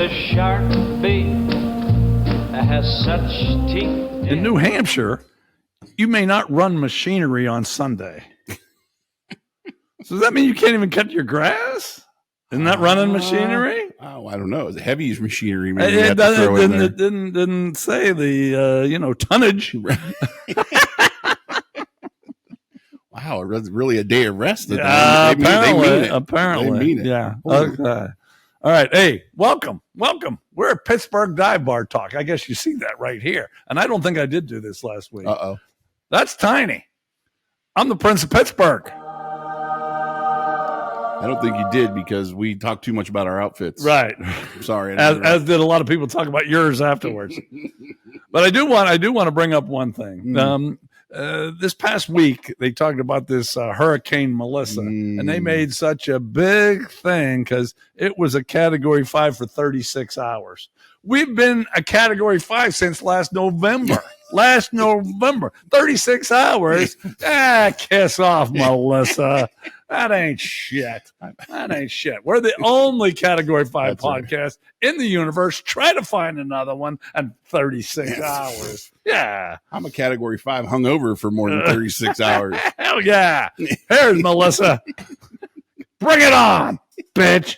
shark bait has such teeth. In New Hampshire, you may not run machinery on Sunday. So does that mean you can't even cut your grass? Isn't that running machinery? Oh, I don't know. It's heavy machinery. Maybe it didn't say the tonnage. Wow, it was really a day of rest. Apparently, they mean it. Yeah. Okay. All right. Hey, welcome. We're at Pittsburgh Dive Bar Talk. I guess you see that right here. And I don't think I did do this last week. Uh-oh. That's tiny. I'm the Prince of Pittsburgh. I don't think you did because we talked too much about our outfits. Right. Sorry. As did a lot of people talk about yours afterwards. But I do want to bring up one thing. This past week, they talked about this Hurricane Melissa, and they made such a big thing because it was a Category 5 for 36 hours. We've been a Category 5 since last November. 36 hours. Kiss off, Melissa. That ain't shit. We're the only Category 5 podcast in the universe. Try to find another one in 36 hours. Yeah. I'm a Category 5 hungover for more than 36 hours. Hell yeah. Here's Melissa. Bring it on, bitch.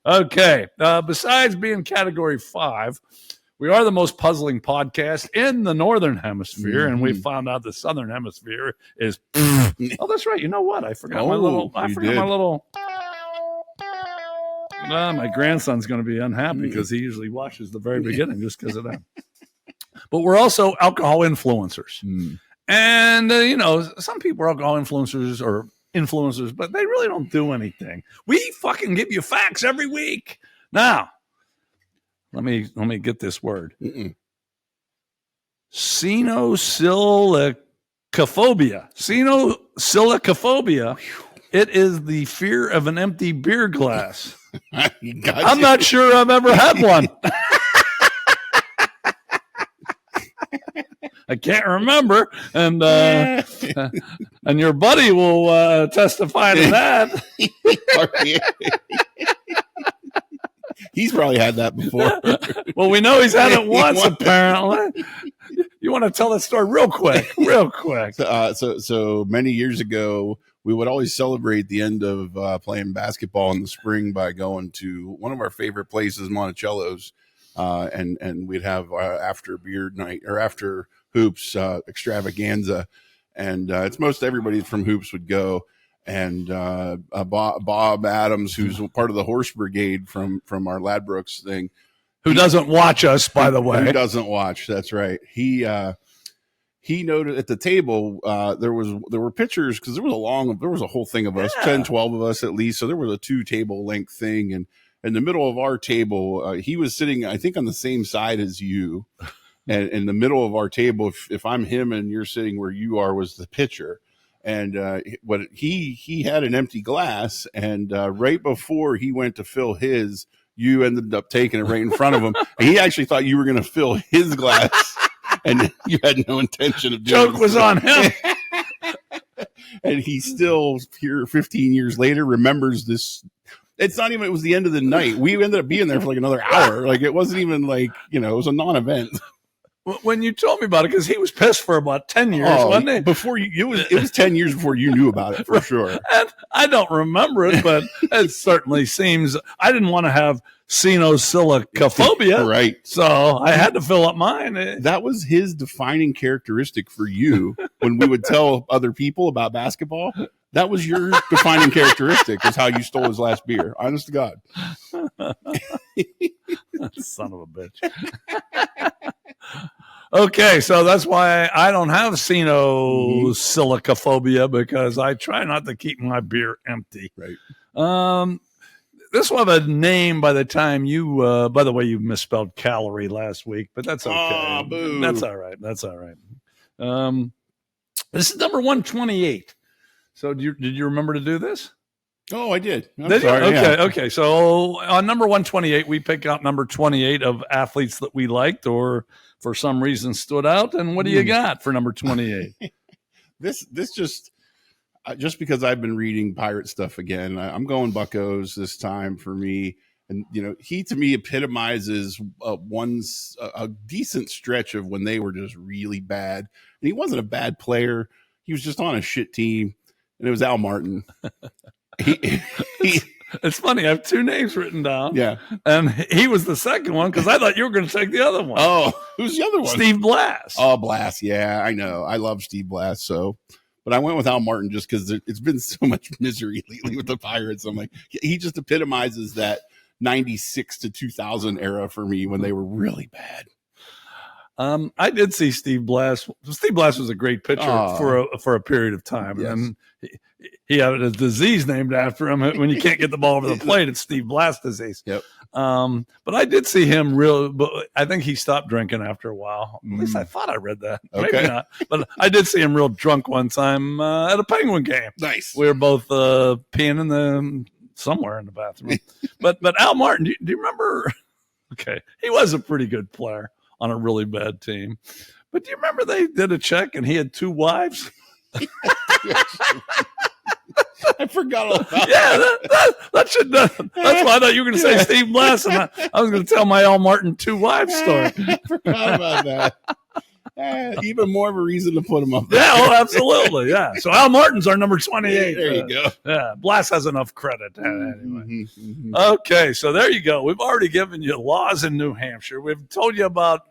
Okay. Besides being Category 5, we are the most puzzling podcast in the Northern Hemisphere, and we found out the Southern Hemisphere is. Oh, that's right. You know what? I forgot my little. My grandson's going to be unhappy because he usually watches the very beginning just because of that. But we're also alcohol influencers, and some people are alcohol influencers, but they really don't do anything. We fucking give you facts every week. Now, let me get this word. Cenosillicaphobia. Cenosillicaphobia. It is the fear of an empty beer glass. I'm not sure I've ever had one. I can't remember, and your buddy will testify to that. He's probably had that before. Well, we know he's had it once, apparently. You want to tell that story real quick? So many years ago, we would always celebrate the end of playing basketball in the spring by going to one of our favorite places, Monticello's, and we'd have after beer night or after hoops extravaganza, and it's most everybody from hoops would go. And Bob Adams, who's part of the horse brigade from our Ladbrokes thing, who doesn't watch us, by the way, who doesn't watch. That's right. He noted at the table there were pictures because there was a whole thing of us, 10, 12 of us at least. So there was a 2 table length thing, and in the middle of our table, he was sitting, I think, on the same side as you. And in the middle of our table, if I'm him and you're sitting where you are, was the pitcher. And what he had an empty glass, and right before he went to fill his, you ended up taking it right in front of him. And he actually thought you were going to fill his glass, and you had no intention of doing it. Joke was on him. And he still, here 15 years later, remembers this. It was the end of the night. We ended up being there for like another hour. Like, it wasn't even like, it was a non-event. When you told me about it, because he was pissed for about 10 years, wasn't he? Before it was 10 years before you knew about it, for sure. And I don't remember it, but it certainly seems I didn't want to have Cenosillicaphobia, right? So I had to fill up mine. That was his defining characteristic for you. When we would tell other people about basketball, that was your defining characteristic. Is how you stole his last beer. Honest to God. Son of a bitch. Okay, so that's why I don't have Cenosillicaphobia, because I try not to keep my beer empty. Right. This will have a name by the time you. By the way, you misspelled calorie last week, but that's okay. Oh, boo. That's all right. This is number 128. So did you remember to do this? Oh, I did. I'm sorry. Okay. So on number 128, we pick out number 28 of athletes that we liked or for some reason stood out. And what do you got for number 28? This just because I've been reading pirate stuff again. I'm going Buccos this time for me. And, he to me epitomizes a decent stretch of when they were just really bad. And he wasn't a bad player. He was just on a shit team. And it was Al Martin. It's funny. I have two names written down. Yeah. And he was the second one because I thought you were going to take the other one. Oh, who's the other one? Steve Blass. Oh, Blass. Yeah, I know. I love Steve Blass. But I went with Al Martin just because it's been so much misery lately with the Pirates. I'm like, he just epitomizes that 96 to 2000 era for me when they were really bad. I did see Steve Blass. Steve Blass was a great pitcher for a period of time. Yes. And he had a disease named after him. When you can't get the ball over the plate, it's Steve Blass disease. Yep. But I did see him but I think he stopped drinking after a while. At least I thought I read that. Okay. Maybe not. But I did see him real drunk one time at a Penguin game. Nice. We were both peeing somewhere in the bathroom. but Al Martin, do you remember? Okay, he was a pretty good player on a really bad team. But do you remember they did a check and he had 2 wives? I forgot all about that should. That's why I thought you were going to say Steve Blass, and I was going to tell my Al Martin 2 wives story. I forgot about that. Even more of a reason to put him up there. Yeah, absolutely. Yeah. So Al Martin's our number 28. There you go. Yeah, Blass has enough credit anyway. Okay, so there you go. We've already given you laws in New Hampshire. We've told you about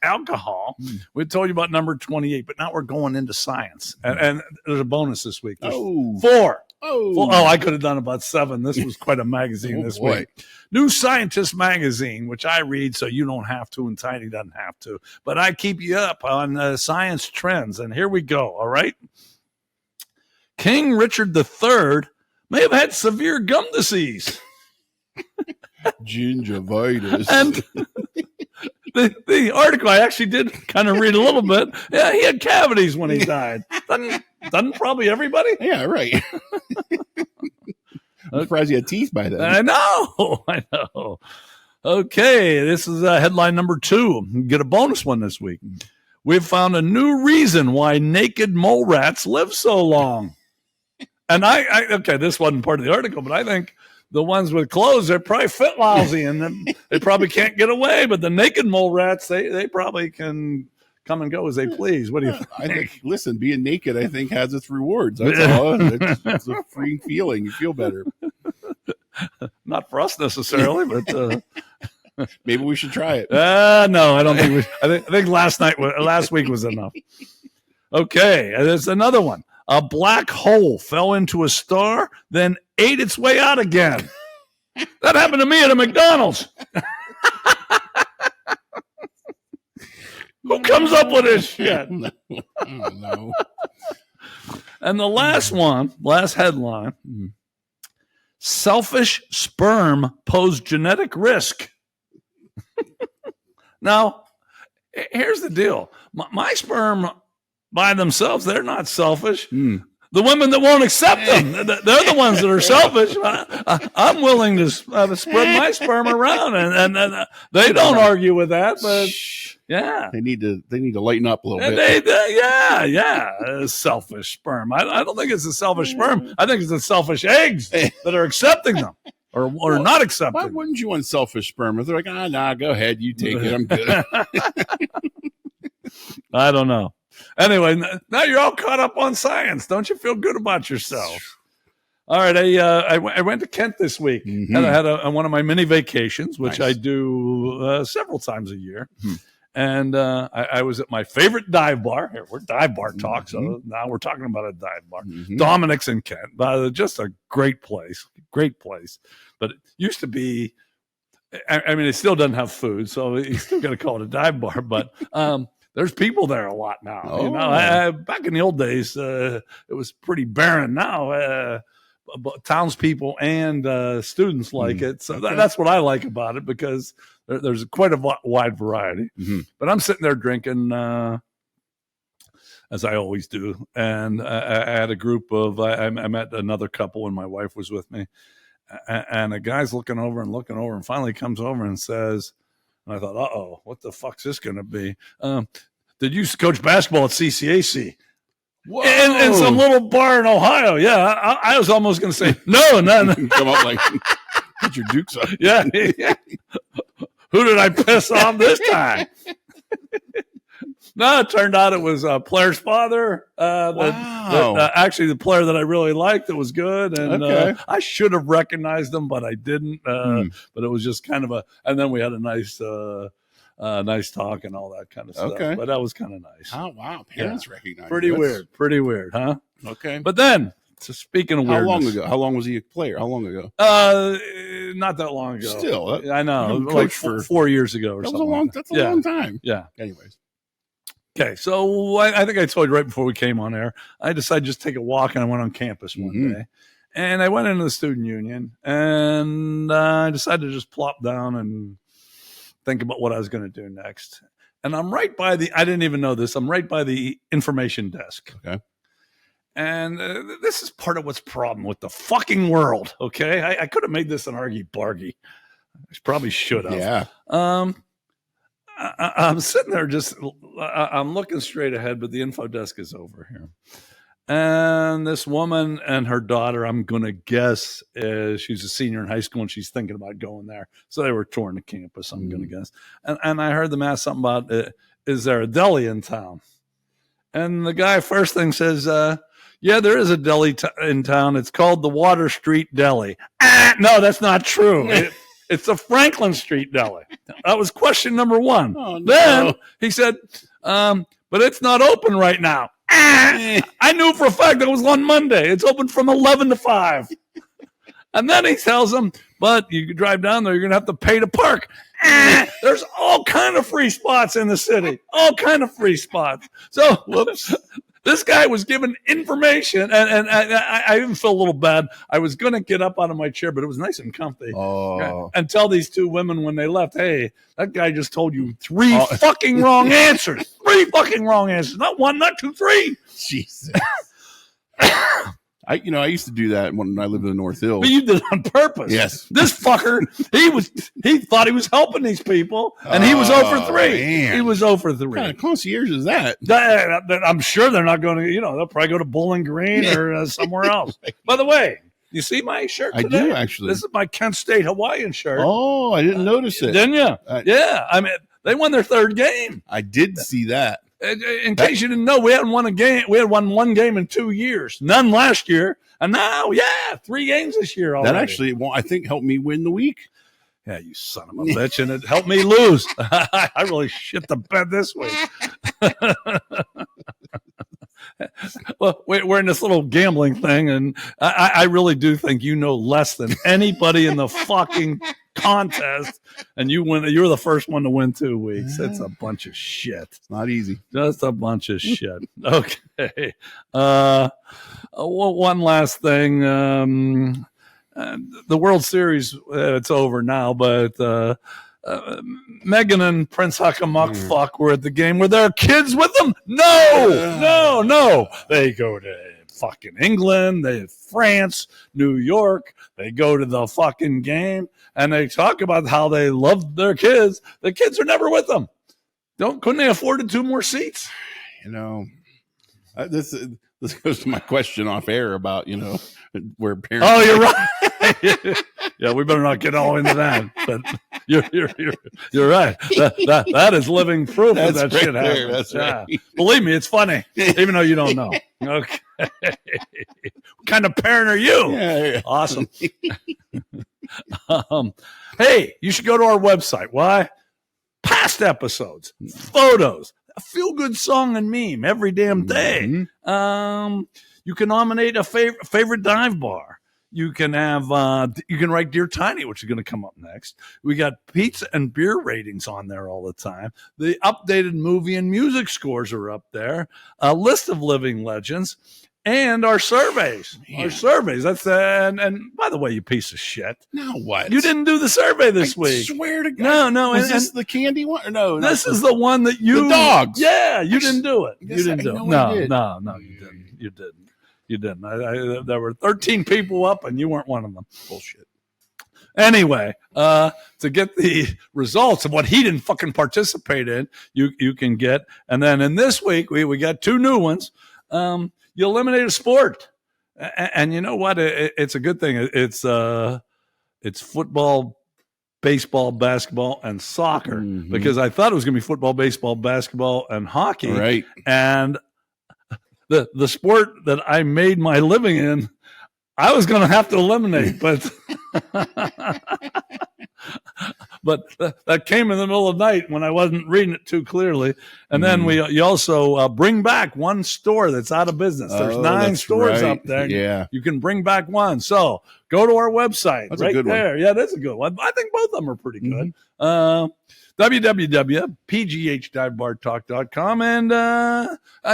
alcohol. We told you about number 28, but now we're going into science. And there's a bonus this week. There's 4. I could have done about 7. This was quite a magazine this week. New Scientist magazine, which I read so you don't have to, and Tiny doesn't have to. But I keep you up on science trends. And here we go, all right? King Richard III may have had severe gum disease. Gingivitis. And the article, I actually did kind of read a little bit. Yeah, he had cavities when he died. Doesn't probably everybody? Yeah, right. I'm surprised he had teeth by then. I know. Okay, this is headline number 2. Get a bonus one this week. We've found a new reason why naked mole rats live so long. And okay, this wasn't part of the article, but I think the ones with clothes, they probably fit lousy and they probably can't get away. But the naked mole rats, they probably can come and go as they please. What do you think? I think, listen, being naked, I think, has its rewards. That's all. It's a freeing feeling. You feel better. Not for us necessarily, but maybe we should try it. No, I don't think we. I think last week was enough. Okay, there's another one. A black hole fell into a star, then ate its way out again. That happened to me at a McDonald's. Who comes up with this shit? I don't know. And the last headline, selfish sperm pose genetic risk. Now, here's the deal. My sperm by themselves, they're not selfish. The women that won't accept them, they're the ones that are selfish. I'm willing to spread my sperm around, and they don't argue with that. But yeah, they need to lighten up a little bit. Selfish sperm. I don't think it's a selfish sperm. I think it's the selfish eggs that are accepting them or not accepting. Why wouldn't you want selfish sperm? If they're like, nah, go ahead, you take it. I'm good. I don't know. Anyway, now you're all caught up on science. Don't you feel good about yourself? All right, I went to Kent this week. And I had one of my mini vacations, which I do several times a year. And I was at my favorite dive bar. Here, we're Dive Bar Talk, so now we're talking about a dive bar. Dominik's in Kent. Just a great place. But it used to be, I mean, it still doesn't have food, so you still got to call it a dive bar. But there's people there a lot now. Oh. You know, back in the old days, it was pretty barren. Now, but townspeople and students like it. So that's what I like about it, because there's quite a wide variety. But I'm sitting there drinking, as I always do. And I had a group of, I met another couple and my wife was with me. And a guy's looking over and finally comes over and says, and I thought, uh-oh, what the fuck's this going to be? Did you used to coach basketball at CCAC? In some little bar in Ohio. Yeah, I was almost going to say, no. Come up like, Get your dukes up. Yeah. Who did I piss off this time? No, it turned out it was Blair's father. Wow. Actually, the player that I really liked that was good. And Okay. I should have recognized him, but I didn't. But it was just kind of and then we had a nice talk and all that kind of stuff. Okay. But that was kind of nice. Oh, wow. Parents recognize Pretty you. Pretty weird, huh? Okay. But then, so speaking of How weirdness, long ago? How long was he a player? How long ago? not that long ago. Still, I know, you like coached 4 years ago or That was something. that's a long time. Yeah. Anyways. Okay, so I think I told you right before we came on air, I decided to just take a walk, and I went on campus one day. And I went into the student union, and I decided to just plop down and think about what I was going to do next. And I'm right by I didn't even know this, I'm right by the information desk. Okay. And this is part of what's problem with the fucking world, okay? I could have made this an Argy Bargy. I probably should have. Yeah. I'm sitting there I'm looking straight ahead, but the info desk is over here. And this woman and her daughter, I'm going to guess, she's a senior in high school and she's thinking about going there. So they were touring the campus, I'm going to guess. And I heard them ask something about, is there a deli in town? And the guy first thing says, yeah, there is a deli in town. It's called the Water Street Deli. No, that's not true. It's the Franklin Street Deli. That was question number one. Oh, no. Then he said, but it's not open right now. I knew for a fact that it was on Monday. It's open from 11 to 5. And then he tells them, but you can drive down there, you're going to have to pay to park. There's all kind of free spots in the city. All kind of free spots. So, whoops. This guy was given information, and I even felt a little bad. I was going to get up out of my chair, but it was nice and comfy. Oh. And tell these two women when they left, hey, that guy just told you 3 fucking wrong answers. 3 fucking wrong answers. Not 1, not 2, 3. Jesus. I used to do that when I lived in the North Hills. But you did it on purpose. Yes. This fucker, he thought he was helping these people, and he was 0 for 3. Man. He was 0 for 3. What kind of concierge is that? I'm sure they're not going to, they'll probably go to Bowling Green or somewhere else. Right. By the way, you see my shirt today? I do, actually. This is my Kent State Hawaiian shirt. Oh, I didn't notice it. Didn't you? Yeah. I mean, they won their 3rd game. I did see that. In case you didn't know, we hadn't won a game. We had won 1 game in 2 years. None last year. And now, 3 games this year already. That actually, I think, helped me win the week. Yeah, you son of a bitch. And it helped me lose. I really shit the bed this week. Well, we're in this little gambling thing, and I really do think you know less than anybody in the fucking contest, and you win. You're the first one to win 2 weeks. It's a bunch of shit. It's not easy. Just a bunch of shit. Okay. One last thing. The World Series, it's over now, but Megan and Prince Huckamuck fuck were at the game. Were there kids with them? No. They go to fucking England, France, New York. They go to the fucking game, and they talk about how they love their kids. The kids are never with them. Couldn't they afford 2 more seats? This goes to my question off air about where parents. Oh, you're right. Yeah, we better not get all into that. But you're right. That is living proof that shit happens. That's right. Believe me, it's funny, even though you don't know. Okay. What kind of parent are you? Yeah. Awesome. Hey, you should go to our website. Why? Past episodes, photos, a feel-good song and meme every damn day. Mm-hmm. You can nominate a favorite dive bar. You can have you can write Dear Tiny, which is going to come up next. We got pizza and beer ratings on there all the time. The updated movie and music scores are up there. A list of living legends. And our surveys. Man. Our surveys. That's and by the way, you piece of shit. Now what? You didn't do the survey this week. I swear to God. No. Is this the candy one? Or no. This is the one that you. The dogs. Yeah, you didn't do it. You didn't do it. No, you didn't. You didn't. There were 13 people up, and you weren't one of them. Bullshit. Anyway, to get the results of what he didn't fucking participate in, you can get. And then in this week, we got 2 new ones. You eliminate a sport, and you know what? It's a good thing. It's It's football, baseball, basketball, and soccer, because I thought it was going to be football, baseball, basketball, and hockey. Right. And the sport that I made my living in, I was going to have to eliminate, but that came in the middle of the night when I wasn't reading it too clearly. And then you also bring back one store that's out of business. There's 9 stores up there. Yeah. You can bring back one. So go to our website. That's right a good there. one. Yeah, that's a good one. I think both of them are pretty good. www.pghdivebartalk.com and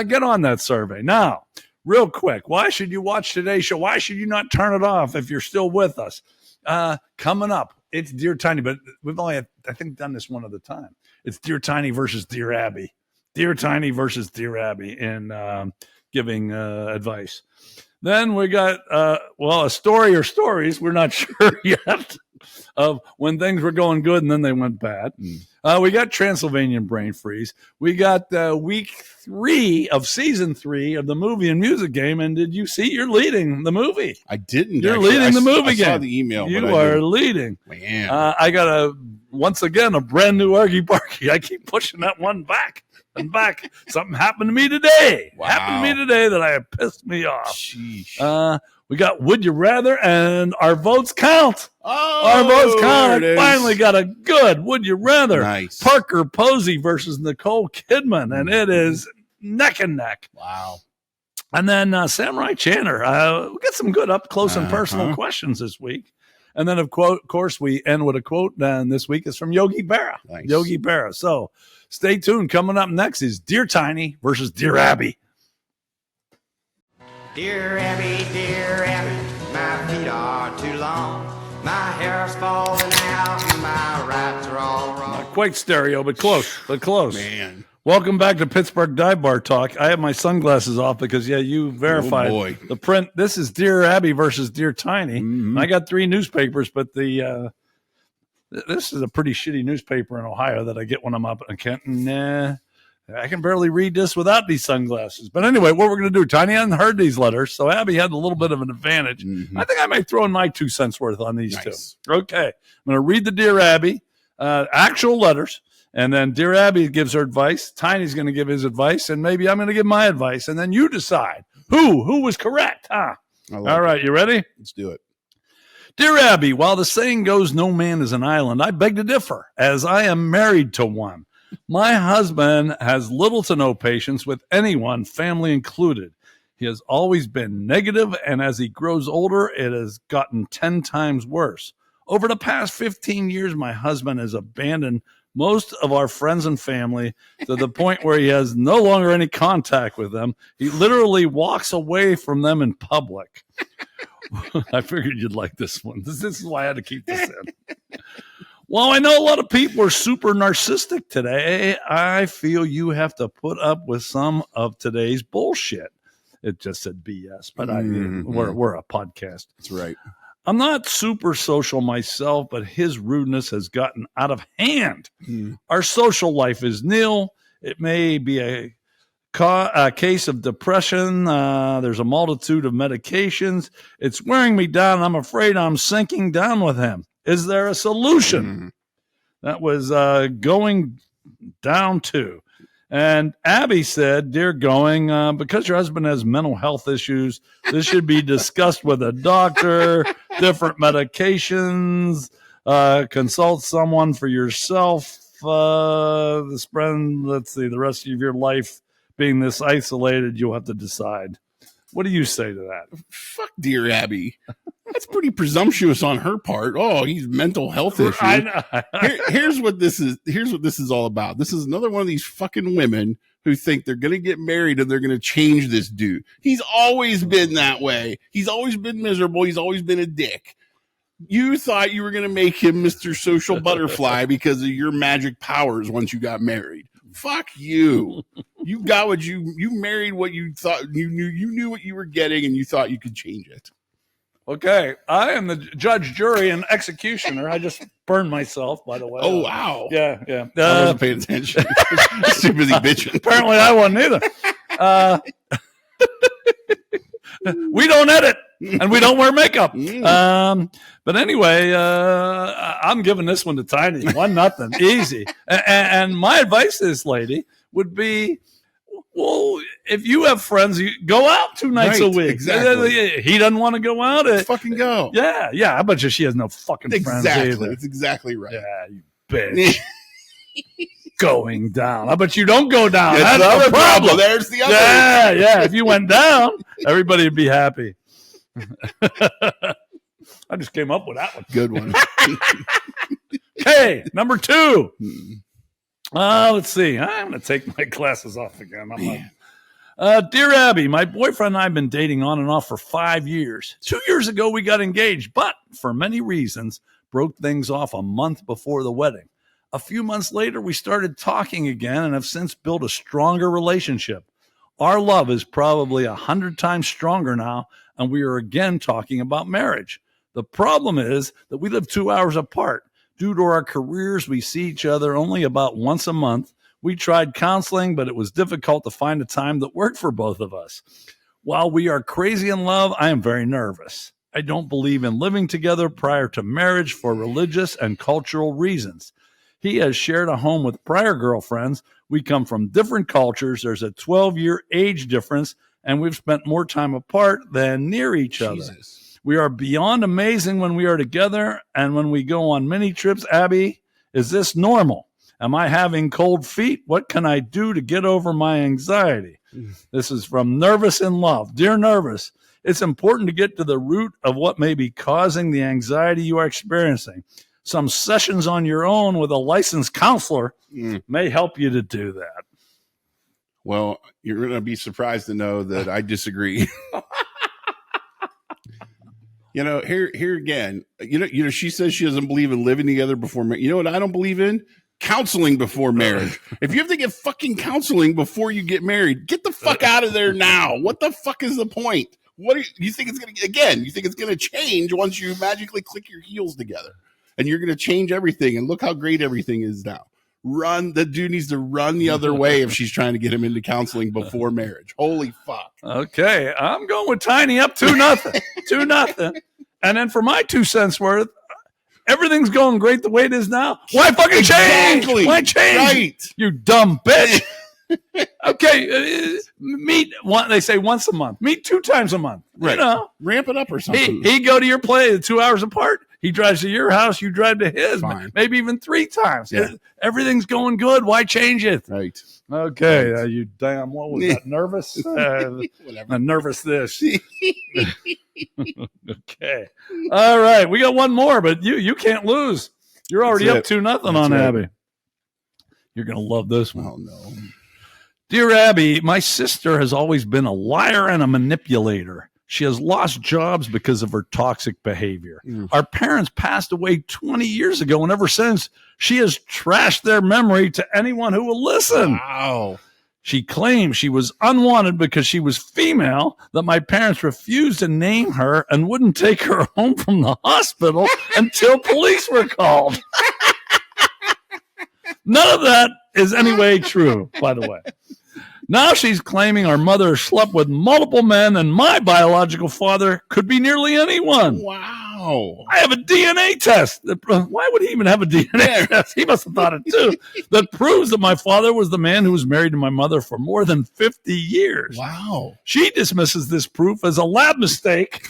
get on that survey. Now, real quick, why should you watch today's show? Why should you not turn it off if you're still with us? Coming up, it's Dear Tiny, but we've only, I think, done this one at a time. It's Dear Tiny versus Dear Abby. Dear Tiny versus Dear Abby in giving advice. Then we got, a story or stories, we're not sure yet, of when things were going good and then they went bad. We got Transylvanian Brain Freeze. We got week 3 of season 3 of the movie and music game. And did you see you're leading the movie? I didn't. You're leading the movie game. I saw the email. You are leading. Man. I got once again, a brand new Argy Bargy. I keep pushing that one back and back. Something happened to me today. Wow. Happened to me today that I pissed me off. Sheesh. We got Would You Rather and Our Votes Count. Oh, Our Votes Count. I Finally got a good Would You Rather. Nice. Parker Posey versus Nicole Kidman, and it is neck and neck. Wow. And then Samurai Channer. We got some good up close and personal questions this week. And then, of course, we end with a quote, and this week is from Yogi Berra. Nice. Yogi Berra. So stay tuned. Coming up next is Dear Tiny versus Dear Abby. Dear Abby, my feet are too long. My hair's falling out and my rights are all wrong. Not quite stereo, but close, Man. Welcome back to Pittsburgh Dive Bar Talk. I have my sunglasses off because, you verified the print. This is Dear Abby versus Dear Tiny. I got 3 newspapers, but this is a pretty shitty newspaper in Ohio that I get when I'm up in Kenton. I can barely read this without these sunglasses. But anyway, what we're going to do, Tiny hadn't heard these letters, so Abby had a little bit of an advantage. I think I might throw in my 2 cents worth on these two. Okay. I'm going to read the Dear Abby, actual letters, and then Dear Abby gives her advice. Tiny's going to give his advice, and maybe I'm going to give my advice, and then you decide who was correct, huh? All right, you ready? Let's do it. Dear Abby, while the saying goes, no man is an island, I beg to differ, as I am married to one. My husband has little to no patience with anyone, family included. He has always been negative, and as he grows older, it has gotten 10 times worse. Over the past 15 years, my husband has abandoned most of our friends and family to the point where he has no longer any contact with them. He literally walks away from them in public. I figured you'd like this one. This is why I had to keep this in. While I know a lot of people are super narcissistic today, I feel you have to put up with some of today's bullshit. It just said BS, but we're a podcast. That's right. I'm not super social myself, but his rudeness has gotten out of hand. Our social life is nil. It may be a case of depression. There's a multitude of medications. It's wearing me down. I'm afraid I'm sinking down with him. Is there a solution? That was going down to. And Abby said, Dear Going, because your husband has mental health issues, this should be discussed with a doctor, different medications, consult someone for yourself. Let's see, the rest of your life being this isolated, you'll have to decide. What do you say to that? Fuck Dear Abby. That's pretty presumptuous on her part. Oh, he's mental health issue. I know. Here's what this is. Here's what this is all about. This is another one of these fucking women who think they're going to get married and they're going to change this dude. He's always been that way. He's always been miserable. He's always been a dick. You thought you were going to make him Mr. Social Butterfly because of your magic powers once you got married. Fuck you. You got what you married what you thought you knew what you were getting and you thought you could change it. Okay, I am the judge, jury, and executioner. I just burned myself, by the way. Oh, wow. Yeah. I wasn't paying attention. Too busy bitching. Apparently I wasn't either. We don't edit and we don't wear makeup. But anyway, I'm giving this one to Tiny. 1-0, easy. And my advice to this lady would be, well, if you have friends, you go out 2 nights a week. Exactly. He doesn't want to go out. Fucking go. Yeah. I bet you she has no fucking friends either. That's exactly right. Yeah, you bitch. Going down. I bet you don't go down. That's That's the problem. There's the other. Yeah. If you went down, everybody would be happy. I just came up with that one. Good one. Okay, number 2. Let's see. I'm going to take my glasses off again. Dear Abby, my boyfriend and I have been dating on and off for 5 years. 2 years ago, we got engaged, but for many reasons, broke things off a month before the wedding. A few months later, we started talking again and have since built a stronger relationship. Our love is probably 100 times stronger now, and we are again talking about marriage. The problem is that we live 2 hours apart. Due to our careers, we see each other only about once a month. We tried counseling, but it was difficult to find a time that worked for both of us. While we are crazy in love, I am very nervous. I don't believe in living together prior to marriage for religious and cultural reasons. He has shared a home with prior girlfriends. We come from different cultures. There's a 12-year age difference, and we've spent more time apart than near each other. We are beyond amazing when we are together and when we go on mini trips. Abby, is this normal? Am I having cold feet? What can I do to get over my anxiety? This is from Nervous in Love. Dear Nervous, it's important to get to the root of what may be causing the anxiety you are experiencing. Some sessions on your own with a licensed counselor may help you to do that. Well, you're going to be surprised to know that I disagree. Here again, she says she doesn't believe in living together before marriage. You know what I don't believe in? Counseling before marriage. If you have to get fucking counseling before you get married, get the fuck out of there now. What the fuck is the point? What do you think it's going to, again, you think it's going to change once you magically click your heels together and you're going to change everything and look how great everything is now. The dude needs to run the other way if she's trying to get him into counseling before marriage. Holy fuck. Okay, I'm going with Tiny up 2-0. 2-0. And then for my 2 cents worth, everything's going great the way it is now. Why fucking change? Why change? Right. You dumb bitch. Okay, meet they say once a month. Meet 2 times a month. Right. Ramp it up or something. He go to your place 2 hours apart. He drives to your house. You drive to his. Fine. Maybe even 3 times. Yeah. Everything's going good. Why change it? Right. Okay. You damn. What was that? Nervous? Whatever. Nervous this. Okay. All right. We got one more, but you can't lose. You're already up 2-0 on right. Abby. You're going to love this one. Oh, no. Dear Abby, my sister has always been a liar and a manipulator. She has lost jobs because of her toxic behavior. Our parents passed away 20 years ago, and ever since, she has trashed their memory to anyone who will listen. Wow. She claims she was unwanted because she was female, that my parents refused to name her and wouldn't take her home from the hospital until police were called. None of that is anyway true, by the way. Now she's claiming our mother slept with multiple men and my biological father could be nearly anyone. Wow. I have a DNA test. Why would he even have a DNA test? He must have thought it too. That proves that my father was the man who was married to my mother for more than 50 years. Wow. She dismisses this proof as a lab mistake.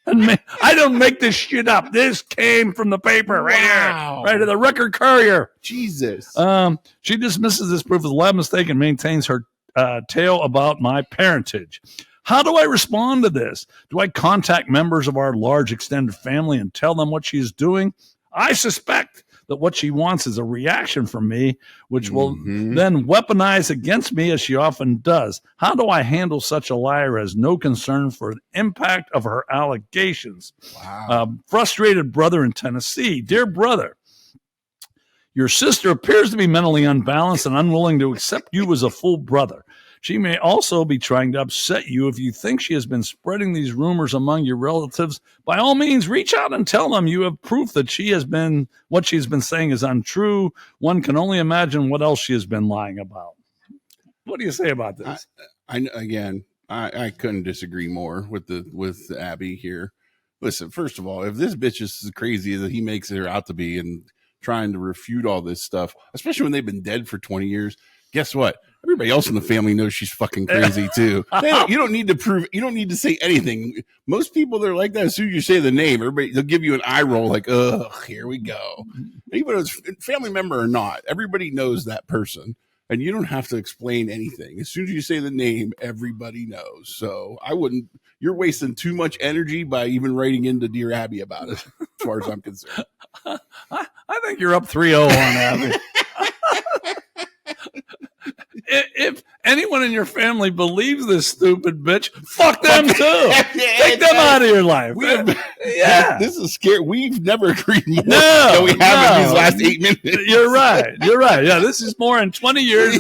And I don't make this shit up. This came from the paper right here, right to the record courier. Jesus. She dismisses this proof as a lab mistake and maintains her tale about my parentage. How do I respond to this? Do I contact members of our large extended family and tell them what she is doing? I suspect that what she wants is a reaction from me, which will then weaponize against me as she often does. How do I handle such a liar who has no concern for the impact of her allegations? Wow. Frustrated brother in Tennessee. Dear brother, your sister appears to be mentally unbalanced and unwilling to accept you as a full brother. She may also be trying to upset you. If you think she has been spreading these rumors among your relatives, by all means, reach out and tell them you have proof that what she's been saying is untrue. One can only imagine what else she has been lying about. What do you say about this? Again, I couldn't disagree more with Abby here. Listen, first of all, if this bitch is as crazy as he makes her out to be and trying to refute all this stuff, especially when they've been dead for 20 years, guess what? Everybody else in the family knows she's fucking crazy too. You don't need to prove, you don't need to say anything. Most people, they're like that. As soon as you say the name, they'll give you an eye roll like, ugh, here we go. Even if it's a family member or not, everybody knows that person. And you don't have to explain anything. As soon as you say the name, everybody knows. So you're wasting too much energy by even writing into Dear Abby about it, as far as I'm concerned. I think you're up 3-0 on Abby. If anyone in your family believes this stupid bitch, fuck them too. Take them out of your life. This is scary. We've never agreed more than we have in these last 8 minutes. You're right. Yeah, this is more in 20 years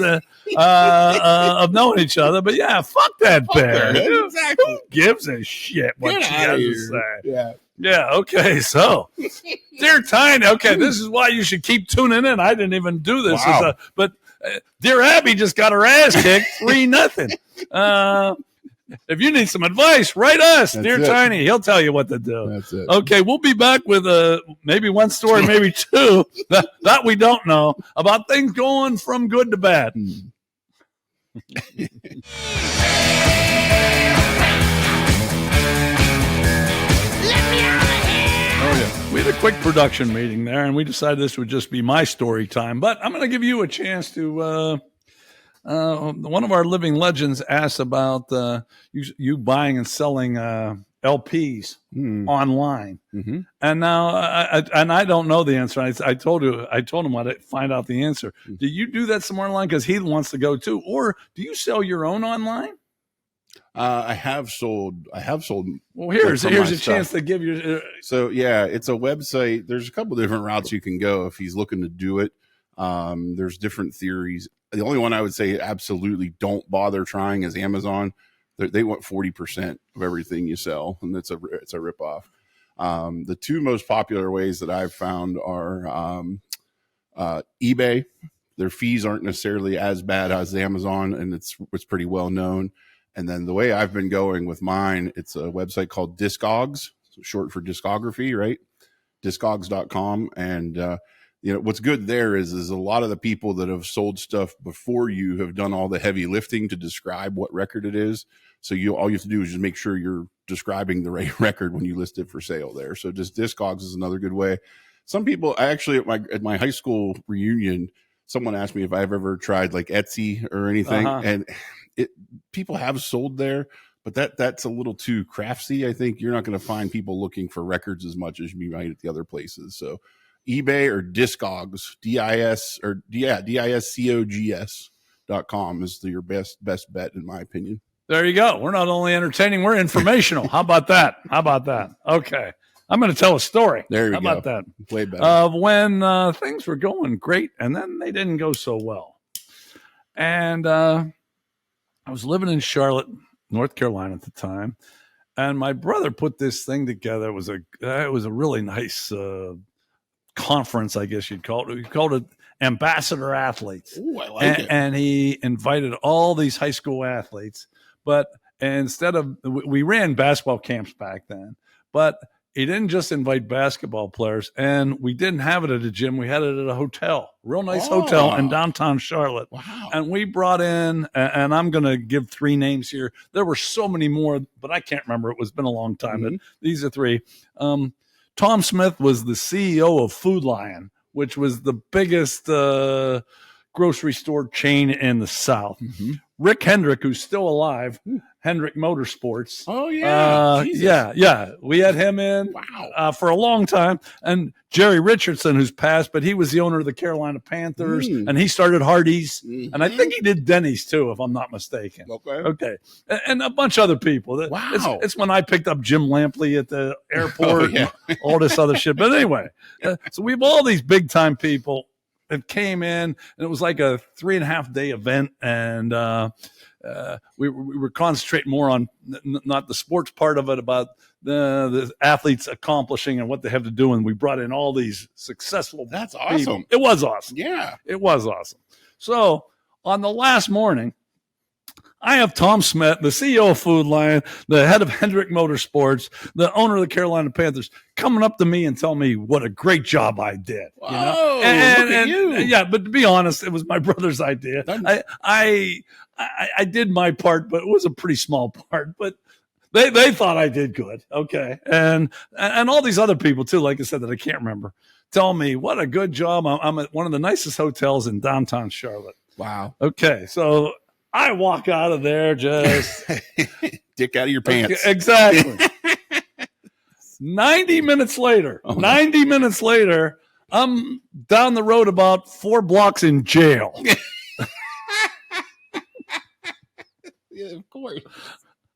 of knowing each other. But yeah, fuck that bear. Exactly. Who gives a shit what she has to say? Yeah, okay, so Dear Tiny, okay, this is why you should keep tuning in. I didn't even do this. Wow. But Dear Abby just got her ass kicked 3-0. If you need some advice, write us, Dear Tiny. He'll tell you what to do. That's it. Okay, we'll be back with maybe one story, maybe two, that we don't know, about things going from good to bad. We had a quick production meeting there, and we decided this would just be my story time. But I'm going to give you a chance to. One of our living legends asked about you buying and selling LPs online, and now I don't know the answer. I told him I'd find out the answer. Do you do that somewhere online because he wants to go too, or do you sell your own online? I have sold. Well, here's a chance to give you. So yeah, it's a website. There's a couple different routes you can go if he's looking to do it. There's different theories. The only one I would say absolutely don't bother trying is Amazon. They want 40% of everything you sell, and it's a ripoff. The two most popular ways that I've found are eBay. Their fees aren't necessarily as bad as Amazon, and it's pretty well known. And then the way I've been going with mine, it's a website called Discogs, so short for discography, right? Discogs.com. And, what's good there is a lot of the people that have sold stuff before you have done all the heavy lifting to describe what record it is. So all you have to do is just make sure you're describing the right record when you list it for sale there. So just Discogs is another good way. Some people, actually at my high school reunion, someone asked me if I've ever tried like Etsy or anything. And people have sold there, but that's a little too craftsy. I think you're not going to find people looking for records as much as you might at the other places. So eBay or Discogs, DISCOGS.com is your best bet in my opinion. There you go. We're not only entertaining, we're informational. How about that? Okay. I'm going to tell a story. There you go. How about that? Way better. Of when things were going great and then they didn't go so well. And I was living in Charlotte, North Carolina at the time, and my brother put this thing together. It was a really nice conference, I guess you'd call it. We called it Ambassador Athletes. Ooh, I like it. And he invited all these high school athletes, but instead of we ran basketball camps back then, but he didn't just invite basketball players, and we didn't have it at a gym. We had it at a hotel, real nice hotel in downtown Charlotte. Wow. And we brought in, and I'm going to give 3 names here. There were so many more, but I can't remember. It's been a long time. But these are 3. Tom Smith was the CEO of Food Lion, which was the biggest grocery store chain in the South. Rick Hendrick, who's still alive, Hendrick Motorsports. Oh, yeah. Yeah. We had him in for a long time. And Jerry Richardson, who's passed, but he was the owner of the Carolina Panthers, and he started Hardee's. And I think he did Denny's, too, if I'm not mistaken. Okay. And a bunch of other people. Wow. It's when I picked up Jim Lampley at the airport, and all this other shit. But anyway, so we have all these big-time people that came in, and it was like a 3.5-day event, and we were concentrating more on not the sports part of it, about the athletes accomplishing and what they have to do, and we brought in all these successful That's awesome. people. It was awesome. Yeah. It was awesome. So on the last morning, I have Tom Smith, the CEO of Food Lion, the head of Hendrick Motorsports, the owner of the Carolina Panthers, coming up to me and telling me what a great job I did. Whoa, you know? look at you. Yeah, but to be honest, it was my brother's idea. I did my part, but it was a pretty small part. But they thought I did good. Okay, and all these other people too, like I said, that I can't remember, tell me what a good job. I'm at one of the nicest hotels in downtown Charlotte. Wow. Okay, so I walk out of there just dick out of your pants. Okay, exactly. 90 minutes later, I'm down the road about 4 blocks in jail. Yeah, of course.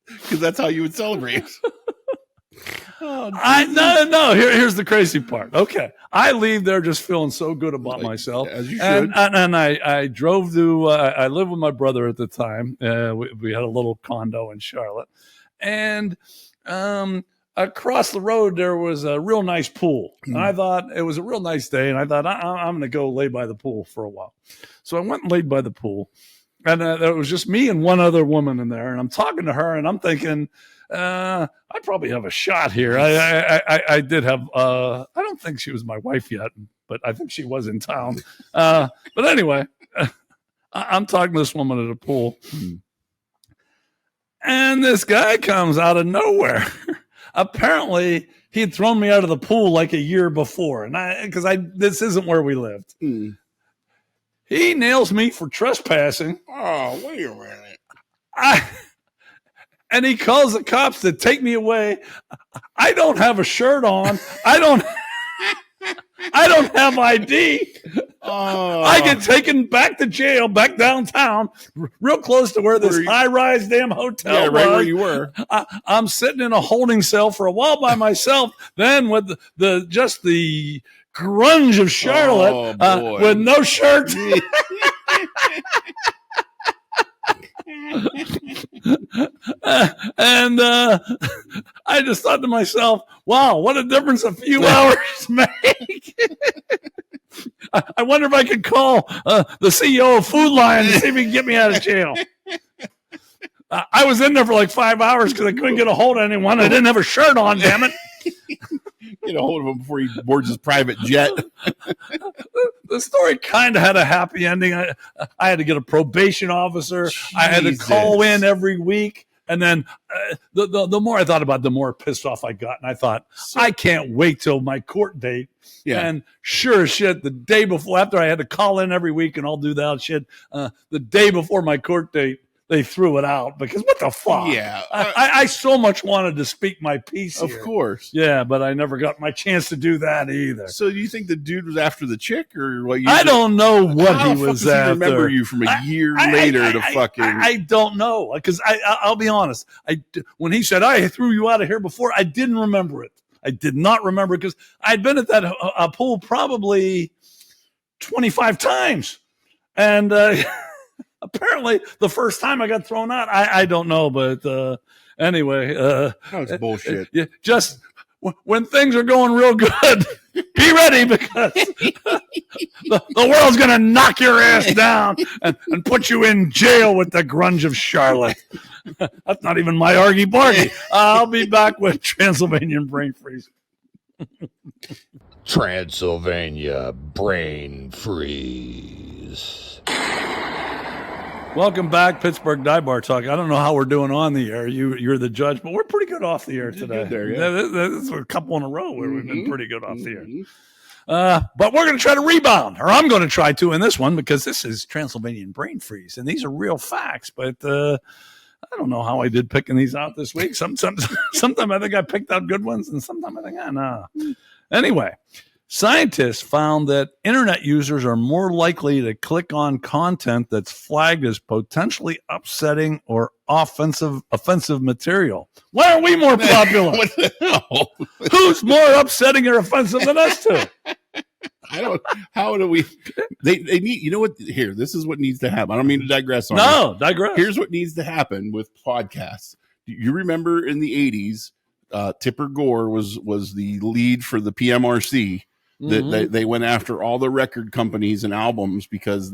Because that's how you would celebrate. No. Here's the crazy part. Okay, I leave there just feeling so good about myself, as you should. And I drove to. I lived with my brother at the time. We had a little condo in Charlotte, and across the road there was a real nice pool. And I thought it was a real nice day, and I thought I'm going to go lay by the pool for a while. So I went and laid by the pool, and there was just me and one other woman in there, and I'm talking to her, and I'm thinking, I probably have a shot here. I did have, I don't think she was my wife yet, but I think she was in town. But anyway, I'm talking to this woman at a pool, and this guy comes out of nowhere. Apparently he had thrown me out of the pool like a year before. And this isn't where we lived. He nails me for trespassing. Oh, wait a minute. And he calls the cops to take me away. I don't have a shirt on. I don't have ID. I get taken back to jail, back downtown, real close to where this high-rise damn hotel was. Right where you were. I'm sitting in a holding cell for a while by myself. Then with the grunge of Charlotte, with no shirt. And I just thought to myself, wow, what a difference a few hours make. I wonder if I could call the CEO of Food Lion to see if he can get me out of jail. I was in there for like 5 hours because I couldn't get a hold of anyone. I didn't have a shirt on, damn it. Get a hold of him before he boards his private jet. The story kind of had a happy ending. I had to get a probation officer. Jesus. I had to call in every week. And then the more I thought about it, the more pissed off I got. And I thought, I can't wait till my court date. Yeah. And sure as shit, the day before, after I had to call in every week and all do that shit, the day before my court date, they threw it out because what the fuck? Yeah. I so much wanted to speak my piece here. Of course. Yeah, but I never got my chance to do that either. So do you think the dude was after the chick or what? I don't know what he was after. I remember you from a year later to fucking. I don't know because I'll be honest. When he said, I threw you out of here before, I didn't remember it. I did not remember it because I'd been at that pool probably 25 times. And apparently the first time I got thrown out, I don't know. But anyway. That's bullshit. Just when things are going real good, be ready because the world's going to knock your ass down and put you in jail with the grunge of Charlotte. That's not even my Argy Bargy. I'll be back with Transylvanian Brain Freeze. Transylvania Brain Freeze. Welcome back, Pittsburgh Dive Bar Talk. I don't know how we're doing on the air. You're the judge, but we're pretty good off the air today. This is a couple in a row where we've been pretty good off the air. But we're going to try to rebound, or I'm going to try to in this one because this is Transylvanian Brain Freeze, and these are real facts. But I don't know how I did picking these out this week. Sometimes I think I picked out good ones, and sometimes I think, nah. Anyway, scientists found that internet users are more likely to click on content that's flagged as potentially upsetting or offensive material. Why are we more popular? What the hell? Who's more upsetting or offensive than us two? How do we, they need, you know what, here, this is what needs to happen. I don't mean to digress on digress. Here's what needs to happen with podcasts. You remember in the 80s, Tipper Gore was the lead for the PMRC. They went after all the record companies and albums because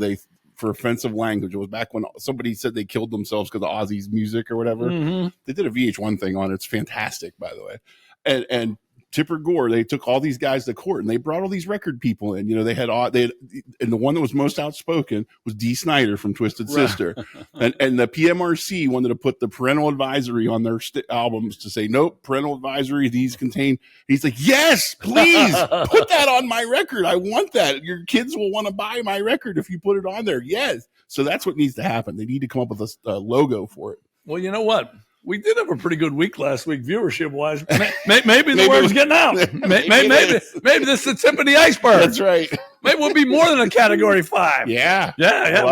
for offensive language. It was back when somebody said they killed themselves because of Ozzy's music or whatever. Mm-hmm. They did a VH1 thing on it. It's fantastic, by the way. And Tipper Gore, they took all these guys to court and they brought all these record people in. You know, they had and the one that was most outspoken was Dee Snider from Twisted Sister. and the PMRC wanted to put the parental advisory on their albums to say, nope, parental advisory, these contain. He's like, yes, please put that on my record. I want that. Your kids will want to buy my record if you put it on there. Yes. So that's what needs to happen. They need to come up with a logo for it. Well, you know what? We did have a pretty good week last week, viewership wise. Maybe the word's getting out. Maybe this is the tip of the iceberg. That's right. Maybe we'll be more than a category 5. Yeah.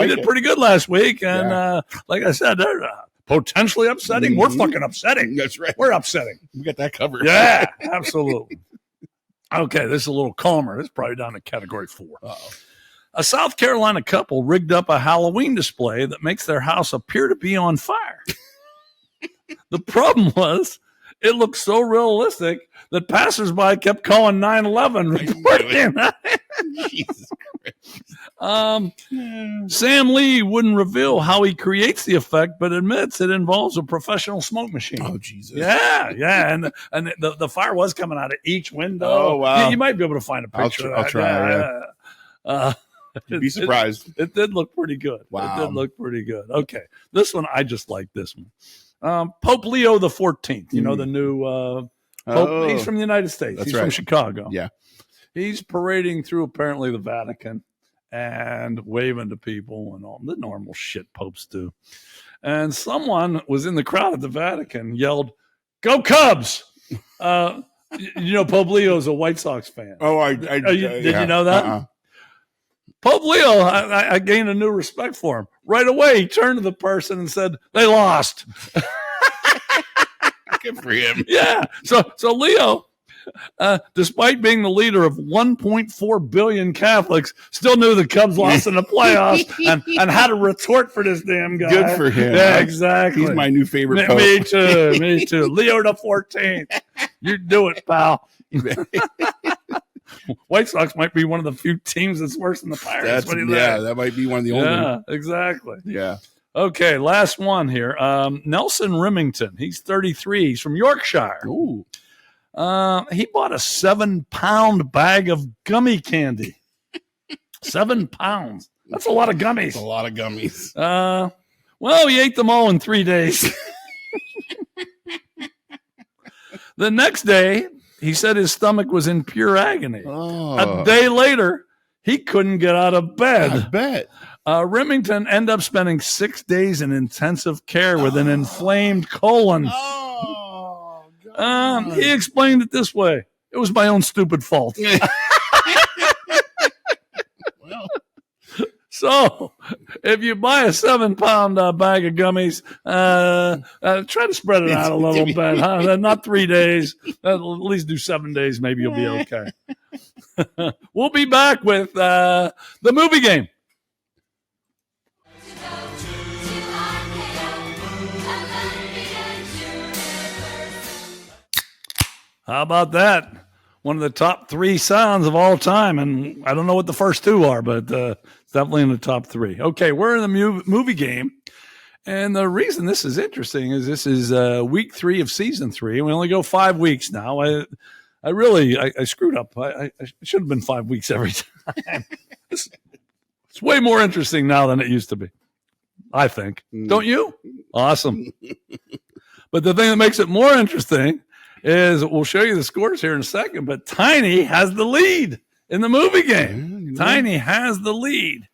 We did pretty good last week. And like I said, they're potentially upsetting. We're fucking upsetting. That's right. We're upsetting. We got that covered. Yeah, absolutely. Okay, this is a little calmer. This is probably down to category 4. Uh-oh. A South Carolina couple rigged up a Halloween display that makes their house appear to be on fire. The problem was it looked so realistic that passersby kept calling 911 reporting. Jesus Christ. Sam Lee wouldn't reveal how he creates the effect, but admits it involves a professional smoke machine. Oh, Jesus. Yeah. And the fire was coming out of each window. Oh, wow. You might be able to find a picture of that. I'll try. You'd be surprised. It did look pretty good. Wow. It did look pretty good. Okay. This one, I just like this one. Pope Leo the 14th, you know, the new Pope. He's from the United States. He's from Chicago. Yeah. He's parading through apparently the Vatican and waving to people and all the normal shit popes do. And someone was in the crowd at the Vatican, yelled, "Go Cubs!" You know, Pope Leo's a White Sox fan. Oh, did you know that? Pope Leo, I gained a new respect for him. Right away, he turned to the person and said, "They lost." Good for him. Yeah. So Leo, despite being the leader of 1.4 billion Catholics, still knew the Cubs lost in the playoffs and had a retort for this damn guy. Good for him. Yeah, exactly. He's my new favorite Pope. Me too. Me too. Leo the 14th. You do it, pal. White Sox might be one of the few teams that's worse than the Pirates. That might be one of the only. Yeah, exactly. Yeah. Okay, last one here. Nelson Remington. He's 33. He's from Yorkshire. Ooh. He bought a 7-pound bag of gummy candy. 7 pounds. That's a lot of gummies. That's a lot of gummies. Well, he ate them all in 3 days. The next day, he said his stomach was in pure agony. Oh. A day later, he couldn't get out of bed. I bet. Remington ended up spending 6 days in intensive care with an inflamed colon. Oh, God. He explained it this way. It was my own stupid fault. Well. So, if you buy a 7-pound bag of gummies, try to spread it out a little bit. Huh? Not 3 days. At least do 7 days. Maybe you'll be okay. We'll be back with the movie game. How about that? One of the top 3 sounds of all time. And I don't know what the first 2 are, but it's definitely in the top 3. Okay, we're in the movie game. And the reason this is interesting is this is week 3 of season 3. We only go 5 weeks now. I screwed up. I should have been 5 weeks every time. It's way more interesting now than it used to be, I think. Don't you? Awesome. But the thing that makes it more interesting is we'll show you the scores here in a second, but Tiny has the lead in the movie game. Tiny has the lead.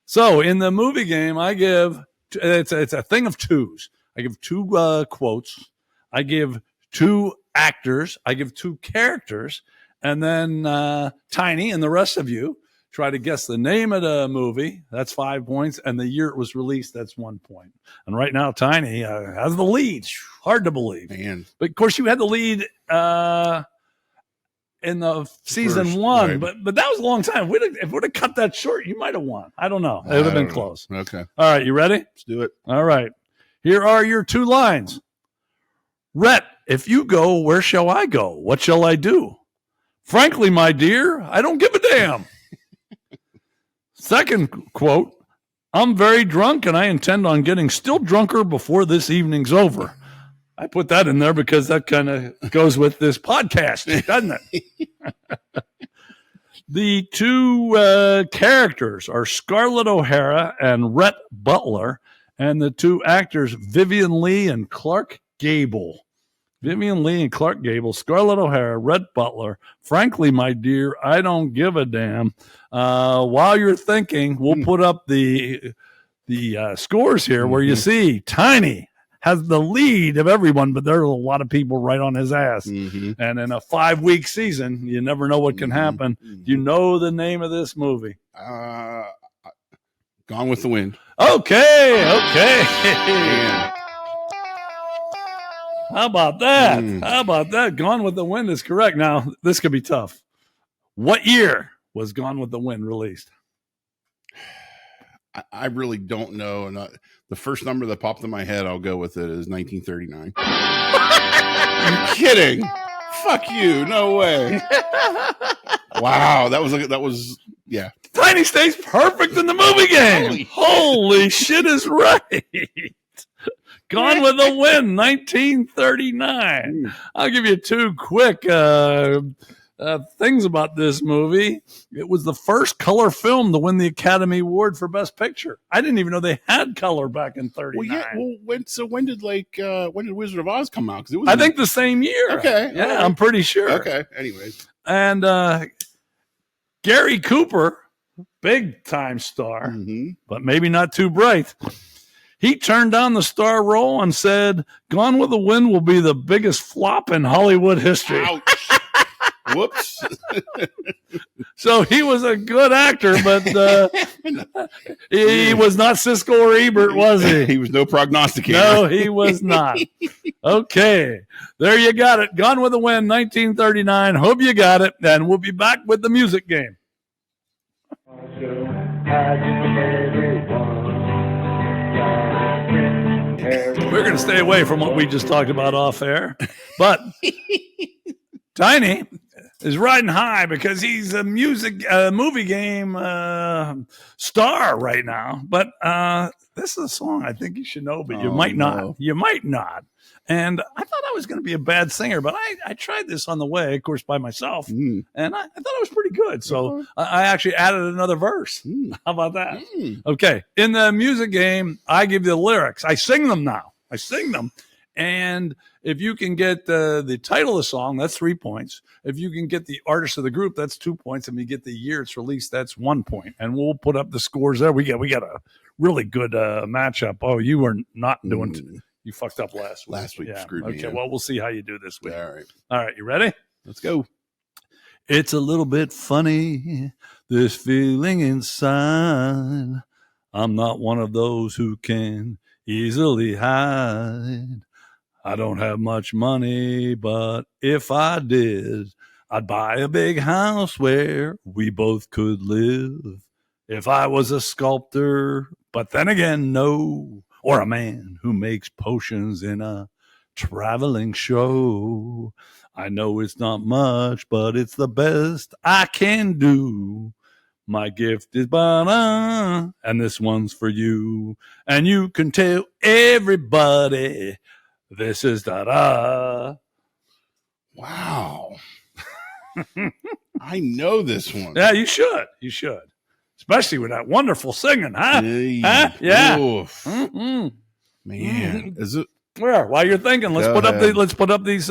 So in the movie game, I give, it's a thing of 2s. I give 2 quotes. I give 2 actors. I give 2 characters. And then Tiny and the rest of you try to guess the name of the movie. That's 5 points. And the year it was released, that's 1 point. And right now, Tiny has the lead. Hard to believe. Man. But, of course, you had the lead in the season First, 1. right. But that was a long time. If we'd have cut that short, you might have won. I don't know. It would have been close. Okay. All right, you ready? Let's do it. All right. Here are your 2 lines. Rhett, if you go, where shall I go? What shall I do? Frankly, my dear, I don't give a damn. Second quote, I'm very drunk and I intend on getting still drunker before this evening's over. I put that in there because that kind of goes with this podcast, doesn't it? The two characters are Scarlett O'Hara and Rhett Butler, and the two actors, Vivian Lee and Clark Gable. Vivian Lee and Clark Gable, Scarlett O'Hara, Rhett Butler. Frankly, my dear, I don't give a damn. While you're thinking, we'll put up the scores here where you see Tiny has the lead of everyone, but there are a lot of people right on his ass. And in a 5-week season, you never know what can happen. You know the name of this movie? Gone with the Wind. Okay. Yeah. How about that? How about that? Gone with the Wind is correct. Now, this could be tough. What year was Gone with the Wind released? I really don't know. And the first number that popped in my head, I'll go with it, is 1939. You're kidding? Fuck you. No way. Wow. That was, yeah. Tiny stays perfect in the movie game. Holy shit is right. Gone with the Wind, 1939. I'll give you two quick things about this movie. It was the first color film to win the Academy Award for Best Picture. I didn't even know they had color back in 39. When did Wizard of Oz come out? I think the same year. Okay. Yeah, right. I'm pretty sure. Okay. Anyways. And Gary Cooper, big time star, but maybe not too bright. He turned down the star role and said, Gone with the Wind will be the biggest flop in Hollywood history. Ouch. Whoops. So he was a good actor, but he was not Siskel or Ebert, was he? He was no prognosticator. No, he was not. Okay, there you got it. Gone with the Wind, 1939. Hope you got it, and we'll be back with the music game. We're going to stay away from what we just talked about off air, but Tiny is riding high because he's a movie game star right now. But this is a song I think you should know, but you might not. No. You might not. And I thought I was going to be a bad singer, but I tried this on the way, of course, by myself, and I thought it was pretty good. So I actually added another verse. How about that? Okay. In the music game, I give you the lyrics. I sing them now. I sing them. And if you can get the title of the song, that's 3 points. If you can get the artist of the group, that's 2 points. And if you get the year it's released, that's 1 point. And we'll put up the scores there. We got a really good matchup. Oh, you were not doing you fucked up last week. Last week screwed me. Okay, well, we'll see how you do this week. All right, you ready? Let's go. It's a little bit funny, this feeling inside. I'm not one of those who can easily hide. I don't have much money, but if I did, I'd buy a big house where we both could live. If I was a sculptor, but then again, no. Or a man who makes potions in a traveling show. I know it's not much, but it's the best I can do. My gift is banana, and this one's for you. And you can tell everybody this is da-da. Wow. I know this one. Yeah, you should. You should. Especially with that wonderful singing, huh? Hey. Huh? Yeah. Man, is it? Where? While you're thinking, let's put up these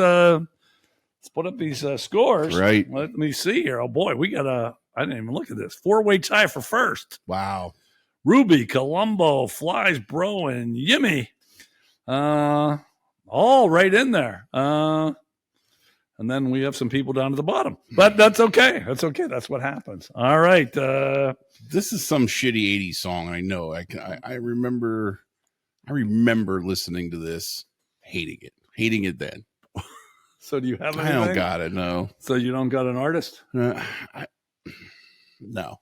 scores. Right. Let me see here. Oh boy, we got I didn't even look at this. 4-way tie for first. Wow. Ruby, Columbo, Flies, Bro, and Yimmy. All right in there. And then we have some people down at the bottom. But that's okay. That's okay. That's what happens. All right. This is some shitty 80s song. I know. I remember listening to this, hating it then. So do you have anything? I don't got it, no. So you don't got an artist? No.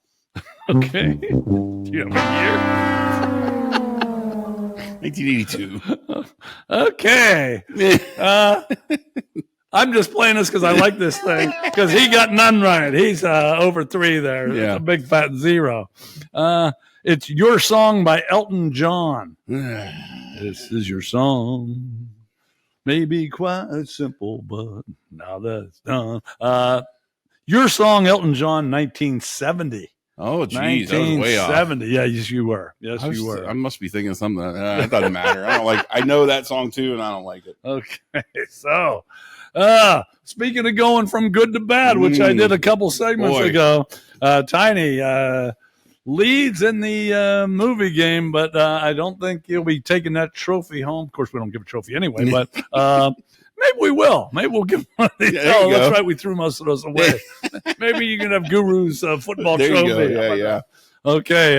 Okay. Do you have a year? 1982. Okay. I'm just playing this because I like this thing, because he got none right. He's over 3 there. Yeah. A big fat 0. It's Your Song by Elton John. This is your song. Maybe quite simple, but now that's done. Your Song, Elton John, 1970. Oh, geez, that was way off. 1970. Yeah, yes, you were. Yes, you were. I must be thinking something. It doesn't matter. I know that song too, and I don't like it. Okay, so speaking of going from good to bad, which I did a couple segments ago, Tiny leads in the movie game, but I don't think he'll be taking that trophy home. Of course, we don't give a trophy anyway, but maybe we will. Maybe we'll give one of these. Oh, that's right. We threw most of those away. Maybe you can have Guru's football there trophy. You go. Yeah. Okay,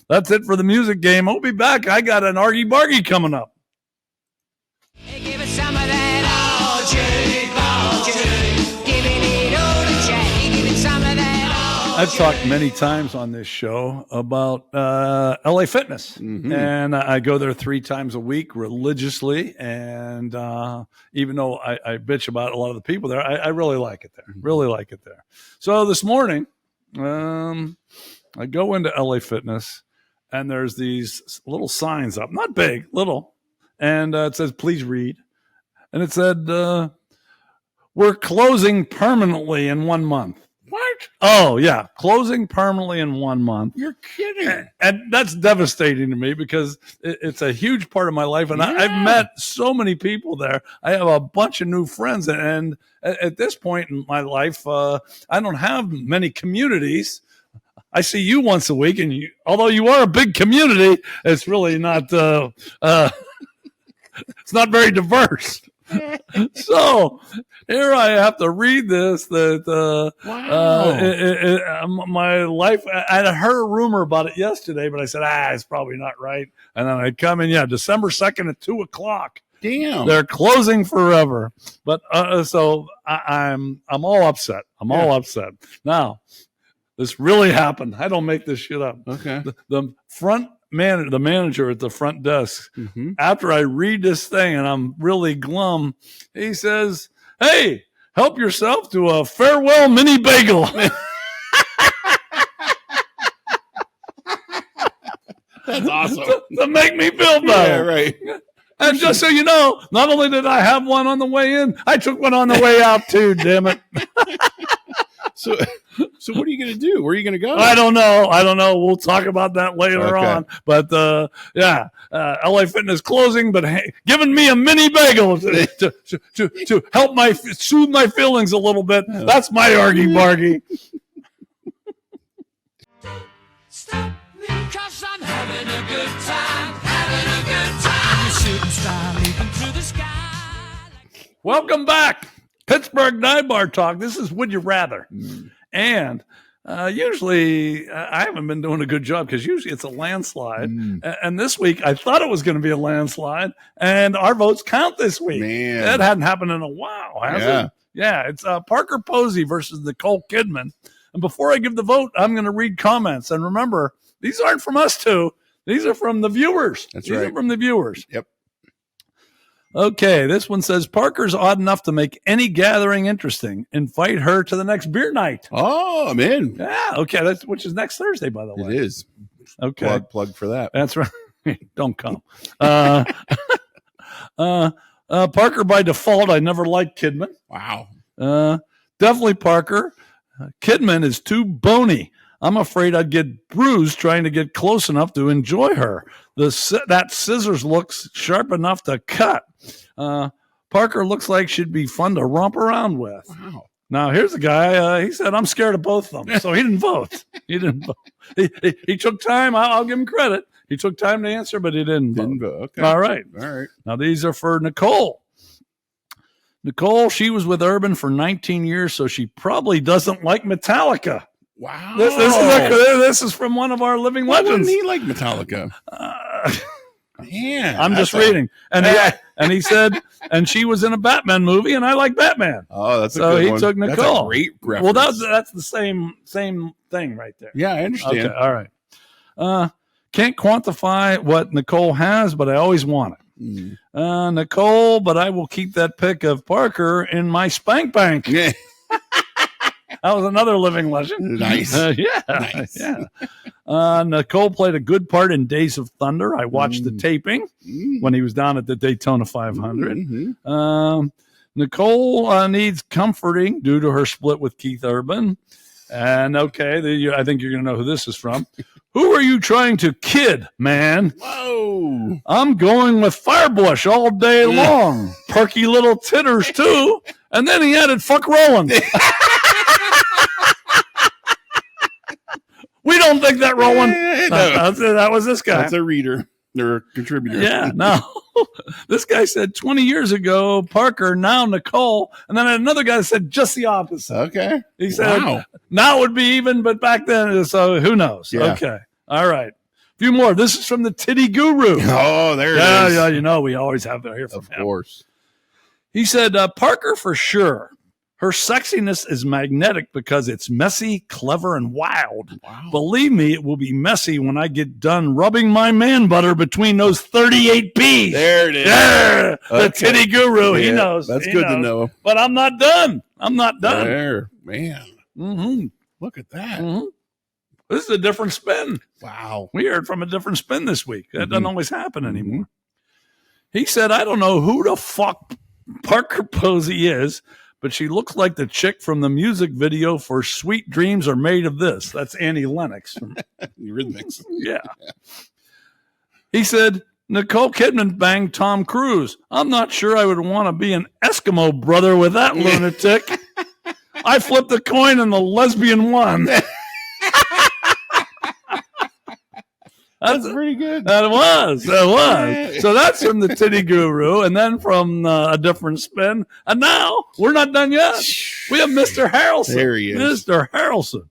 that's it for the music game. We'll be back. I got an Argy Bargy coming up. Hey, give us some of that giving it all to Jack. Give it some of that. I've talked many times on this show about LA Fitness, and I go there 3 times a week religiously. And even though I bitch about a lot of the people there, I really like it there. Really like it there. So this morning, I go into LA Fitness, and there's these little signs up, not big, little, and it says, "Please read," and it said, "We're closing permanently in 1 month." What? Oh, yeah. Closing permanently in 1 month. You're kidding. And that's devastating to me because it's a huge part of my life. And I've met so many people there. I have a bunch of new friends. And at this point in my life, I don't have many communities. I see you once a week. And although you are a big community, it's really not, it's not very diverse. So here I have to read this that my life, I had heard a rumor about it yesterday, but I said, it's probably not right. And then I come in, December 2nd at 2:00. Damn. They're closing forever. But so I'm all upset. I'm all upset. Now, this really happened. I don't make this shit up. Okay. The manager at the front desk, after I read this thing and I'm really glum, he says, "Hey, help yourself to a farewell mini bagel." That's awesome. to make me feel better. Yeah, right. And just so you know, not only did I have one on the way in, I took one on the way out too, damn it. So what are you going to do? Where are you going to go? I don't know. We'll talk about that later on. But LA Fitness closing, but giving me a mini bagel to help soothe my feelings a little bit. That's my Argy Bargy. Stop me, 'cause I'm having a good time. You're shooting star leaping through the sky. Welcome back. Pittsburgh Dive Bar Talk. This is Would You Rather. And usually I haven't been doing a good job because usually it's a landslide. And this week I thought it was going to be a landslide, and our votes count this week. Man. That hadn't happened in a while, has it? Yeah, it's Parker Posey versus Nicole Kidman. And before I give the vote, I'm going to read comments. And remember, these aren't from us two. These are from the viewers. These are from the viewers. Yep. Okay, this one says, Parker's odd enough to make any gathering interesting. Invite her to the next beer night. Oh, I'm in. Yeah, okay, which is next Thursday, by the way. It is. Okay. Plug for that. That's right. Don't come. Parker by default. I never liked Kidman. Wow. Definitely Parker. Kidman is too bony. I'm afraid I'd get bruised trying to get close enough to enjoy her. That scissors looks sharp enough to cut. Parker looks like she'd be fun to romp around with. Wow. Now, here's a guy. He said, I'm scared of both of them. So he didn't vote. He took time. I'll give him credit. He took time to answer, but he didn't vote. Okay. All right. All right. Now, these are for Nicole. Nicole, she was with Urban for 19 years, so she probably doesn't like Metallica. Wow. This is from one of our living Why legends. wouldn't he like Metallica? Man, I'm just reading. And he said, and she was in a Batman movie, and I like Batman. Oh, that's so a good he one. took Nicole. That's a great reference. Well, that's the same thing right there. Yeah, I understand. Okay, all right. Can't quantify what Nicole has, but I always want it. Nicole, but I will keep that pic of Parker in my spank bank. Yeah. That was another living legend. Nice. Yeah. Nice. Yeah. Nicole played a good part in Days of Thunder. I watched the taping when he was down at the Daytona 500. Nicole needs comforting due to her split with Keith Urban. And okay, I think you're going to know who this is from. Who are you trying to kid, man? Whoa. I'm going with Firebush all day long. Perky little titters, too. And then he added, fuck Roland. We don't think that, Roland. No. That was this guy. That's a reader. They're a contributor. Yeah, no. This guy said 20 years ago, Parker, now Nicole. And then another guy said just the opposite. Okay. He said, now it would be even, but back then, so who knows? Yeah. Okay. All right. A few more. This is from the Titty Guru. Oh, there it is. Yeah, you know, we always have to hear from him. Of course. He said, Parker for sure. Her sexiness is magnetic because it's messy, clever, and wild. Wow. Believe me, it will be messy when I get done rubbing my man butter between those 38 B's. There it is. Yeah, Okay. the Titty Guru. He Yeah, knows. That's He good to knows. know. But I'm not done. I'm not done. There. Man. Mm-hmm. Look at that. Mm-hmm. This is a different spin. Wow. We heard from a different spin this week. That doesn't always happen anymore. Mm-hmm. He said, I don't know who the fuck Parker Posey is, but she looks like the chick from the music video for Sweet Dreams Are Made of This. That's Annie Lennox. Eurythmics. Yeah. He said, Nicole Kidman banged Tom Cruise. I'm not sure I would want to be an Eskimo brother with that lunatic. I flipped the coin and the lesbian won. That's pretty good. That was. So that's from the Titty Guru, and then from a different spin. And now we're not done yet. We have Mr. Harrelson. There he is. Mr. Harrelson.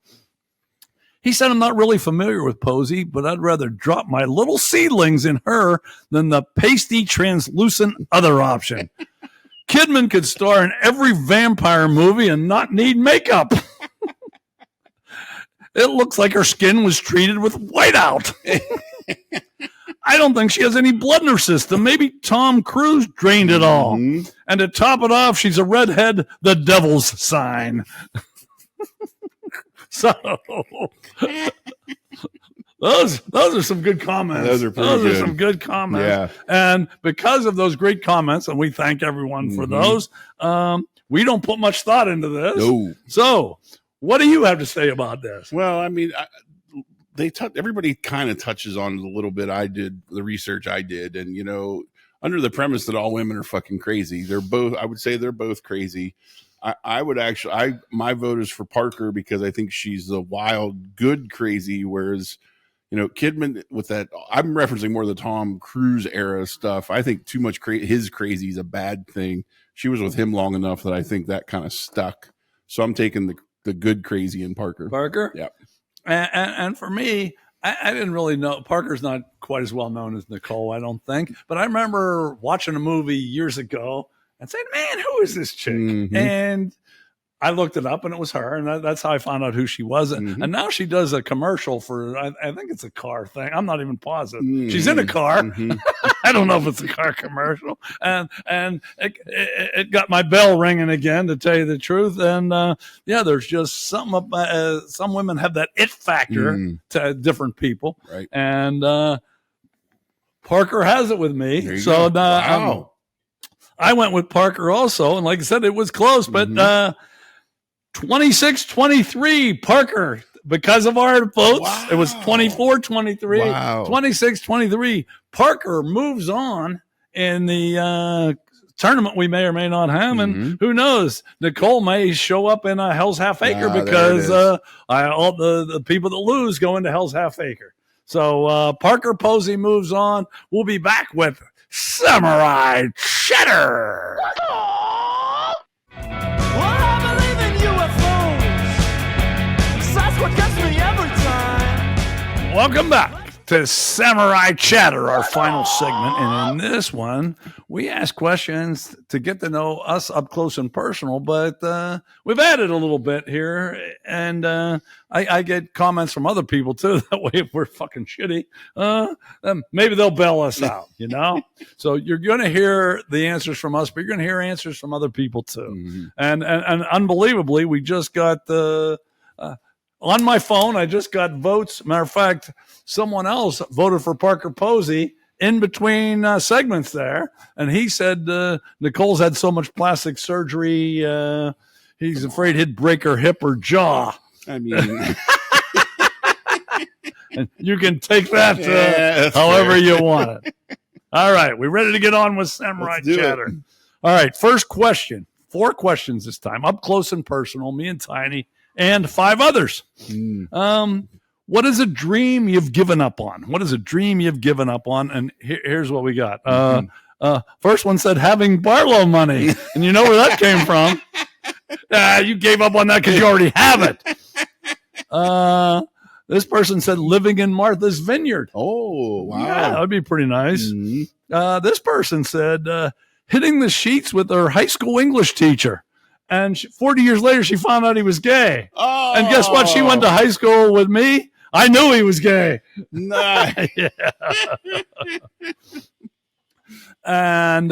He said, I'm not really familiar with Posey, but I'd rather drop my little seedlings in her than the pasty, translucent other option. Kidman could star in every vampire movie and not need makeup. It looks like her skin was treated with whiteout. I don't think she has any blood in her system. Maybe Tom Cruise drained it all. Mm-hmm. And to top it off, she's a redhead, the devil's sign. So those are some good comments. Those are pretty Those good. are some good comments. Yeah. And because of those great comments, and we thank everyone for those, we don't put much thought into this. No. So what do you have to say about this? Well, I mean, everybody kind of touches on it a little bit. I did the research I did, and you know, under the premise that all women are fucking crazy, I would say they're both crazy. I would actually, my vote is for Parker because I think she's the wild, good crazy, whereas, you know, Kidman with that, I'm referencing more the Tom Cruise era stuff. I think too much his crazy is a bad thing. She was with him long enough that I think that kind of stuck. So I'm taking the good crazy in Parker. Parker? Yep. And for me, I didn't really know. Parker's not quite as well known as Nicole, I don't think. But I remember watching a movie years ago and saying, man, who is this chick? Mm-hmm. And I looked it up and it was her. And that's how I found out who she was. Mm-hmm. And now she does a commercial for, I think it's a car thing. I'm not even positive. She's in a car. Mm-hmm. I don't know if it's a car commercial. And it got my bell ringing again, to tell you the truth. And yeah, there's just something about some women have that it factor to different people. Right. And Parker has it with me. There you So go. Wow. I went with Parker also. And like I said, it was close, but 26-23 Parker. Because of our votes, It was 24-23, Wow. 26-23. Parker moves on in the tournament we may or may not have, and who knows? Nicole may show up in a Hell's Half Acre because all the people that lose go into Hell's Half Acre. So Parker Posey moves on. We'll be back with Samurai Cheddar. Welcome back to Samurai Chatter, our final segment. And in this one, we ask questions to get to know us up close and personal, but we've added a little bit here. And I get comments from other people, too. That way, if we're fucking shitty, maybe they'll bail us out, you know? So you're going to hear the answers from us, but you're going to hear answers from other people, too. And unbelievably, we just got on my phone, I just got votes. Matter of fact, someone else voted for Parker Posey in between segments there. And he said Nicole's had so much plastic surgery, he's afraid he'd break her hip or jaw. I mean, and you can take that however you want it. All right. We ready to get on with Samurai Chatter? All right. First question. 4 questions this time. Up close and personal. Me and Tiny and 5 others. What is a dream you've given up on? What is a dream you've given up on? And here's what we got. First one said having Barlow money. And you know where that came from. You gave up on that because you already have it. This person said living in Martha's Vineyard. Oh, wow. Yeah, that would be pretty nice. This person said hitting the sheets with her high school English teacher. And 40 years later, she found out he was gay. Oh. And guess what? She went to high school with me. I knew he was gay. Nice. And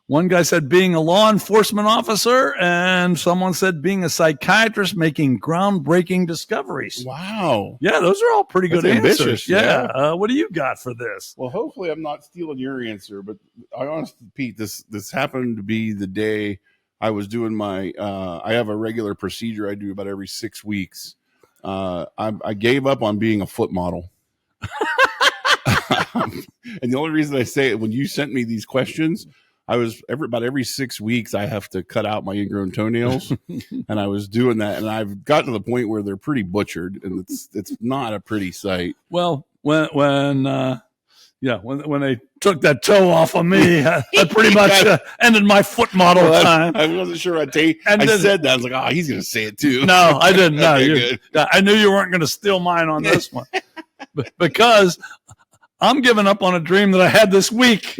one guy said being a law enforcement officer, and someone said being a psychiatrist making groundbreaking discoveries. Wow. Yeah, those are all pretty good answers. Ambitious, Yeah. What do you got for this? Well, hopefully I'm not stealing your answer, but I honestly, Pete, this happened to be the day I was doing my, I have a regular procedure I do about every 6 weeks. I gave up on being a foot model. And the only reason I say it, when you sent me these questions, I was about every 6 weeks, I have to cut out my ingrown toenails. And I was doing that. And I've gotten to the point where they're pretty butchered and it's not a pretty sight. Well, when they took that toe off of me, that pretty much ended my foot model time. I wasn't sure I'd take. I said that. I was like, oh, he's going to say it too. No, I didn't. No, Okay, I knew you weren't going to steal mine on this one because I'm giving up on a dream that I had this week.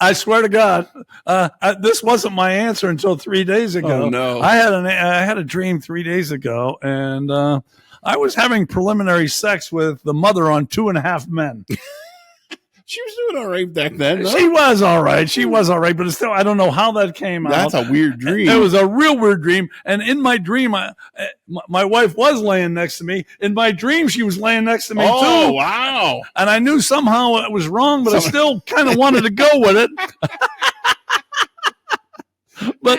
I swear to God, this wasn't my answer until 3 days ago. Oh, no. I had a dream 3 days ago, and I was having preliminary sex with the mother on 2.5 Men. She was doing all right back then. She was all right. She was all right, but it's still, I don't know how that came out. That's a weird dream. It was a real weird dream. And in my dream, my wife was laying next to me. In my dream, she was laying next to me too. Oh, wow. And I knew somehow it was wrong, but I still kind of wanted to go with it. But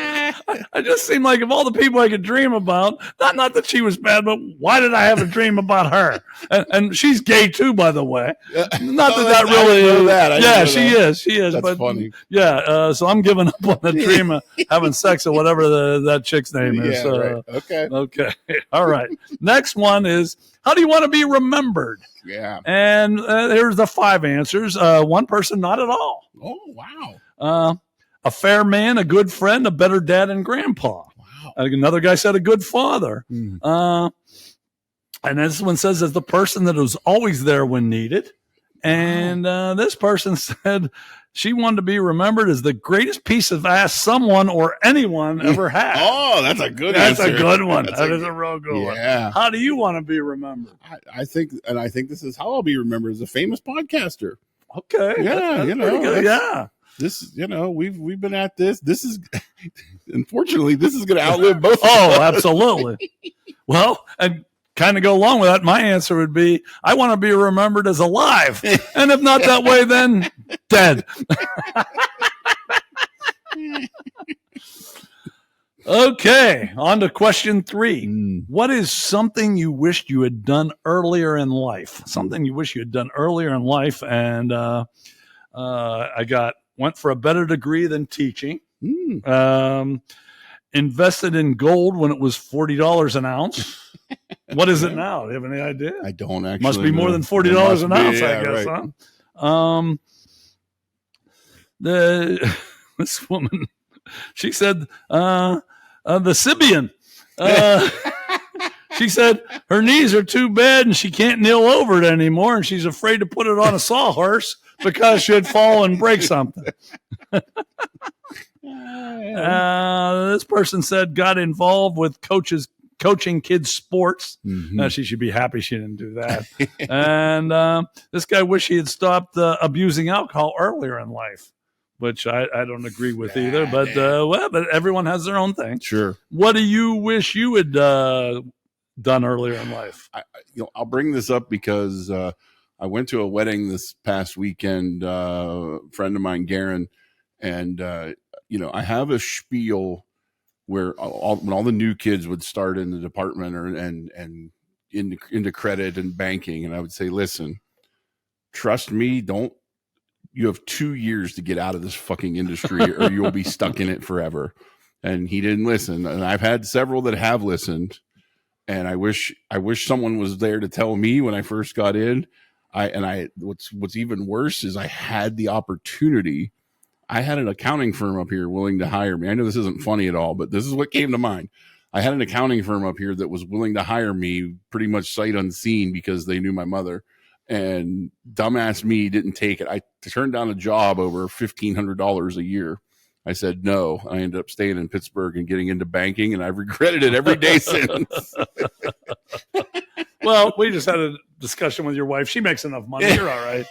I just seemed like of all the people I could dream about, not that she was bad, but why did I have a dream about her? And she's gay too, by the way. Not that really. I know that. Yeah, she is. She is. That's but funny. Yeah. So I'm giving up on the dream of having sex or whatever that chick's name is. Yeah, right. Okay. Okay. All right. Next one is, how do you want to be remembered? Yeah. And here's the 5 answers. One person, not at all. Oh, wow. A fair man, a good friend, a better dad and grandpa. Wow. Another guy said a good father. And this one says as the person that was always there when needed. And this person said she wanted to be remembered as the greatest piece of ass someone or anyone ever had. Oh, that's a good answer. That's a good one. That's That is a real good one. Yeah. How do you want to be remembered? I think this is how I'll be remembered as a famous podcaster. Okay. Yeah, That's you know, pretty good. Yeah. This, we've been at this. This is, unfortunately, this is going to outlive both. Oh, absolutely. Well, and kind of go along with that, my answer would be, I want to be remembered as alive. And if not that way, then dead. Okay, on to question 3. What is something you wished you had done earlier in life? Something you wish you had done earlier in life. And I went for a better degree than teaching. Invested in gold when it was $40 an ounce. What is it now? Do you have any idea? I don't actually. Must be more than $40 an ounce, I guess, right. Huh? This woman, she said, the Sibian. She said her knees are too bad and she can't kneel over it anymore, and she's afraid to put it on a sawhorse because she'd fall and break something. This person said got involved with coaching kids sports. She should be happy she didn't do that. And this guy wished he had stopped abusing alcohol earlier in life. which I don't agree with either. But but everyone has their own thing. Sure. What do you wish you had done earlier in life? I'll bring this up because I went to a wedding this past weekend. Friend of mine, Garen, and I have a spiel where when all the new kids would start in the department and into credit and banking, and I would say, listen, trust me, you have 2 years to get out of this fucking industry or you'll be stuck in it forever. And he didn't listen. And I've had several that have listened. And I wish someone was there to tell me when I first got in. What's even worse is I had the opportunity. I had an accounting firm up here willing to hire me. I know this isn't funny at all, but this is what came to mind. I had an accounting firm up here that was willing to hire me pretty much sight unseen because they knew my mother. And dumbass me didn't take it. I turned down a job over $1,500 a year. I said no. I ended up staying in Pittsburgh and getting into banking, and I've regretted it every day since. Well, we just had a discussion with your wife. She makes enough money. You're all right.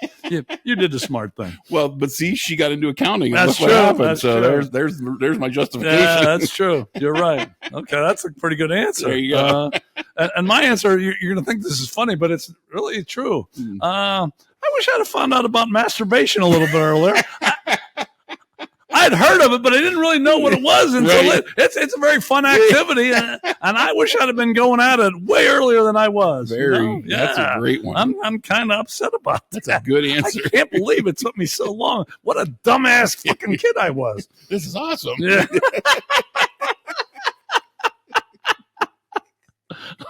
You did the smart thing. Well, but see, she got into accounting. That's true. What happened. That's so true. There's my justification. Yeah, that's true. You're right. Okay, that's a pretty good answer. There you go. And my answer, you're going to think this is funny, but it's really true. I wish I'd have found out about masturbation a little bit earlier. I'd heard of it, but I didn't really know what it was until Right. it's a very fun activity, and I wish I'd have been going at it way earlier than I was. That's a great one. I'm kind of upset about that. That's a good answer. I can't believe it took me so long. What a dumbass fucking kid I was. This is awesome. Yeah.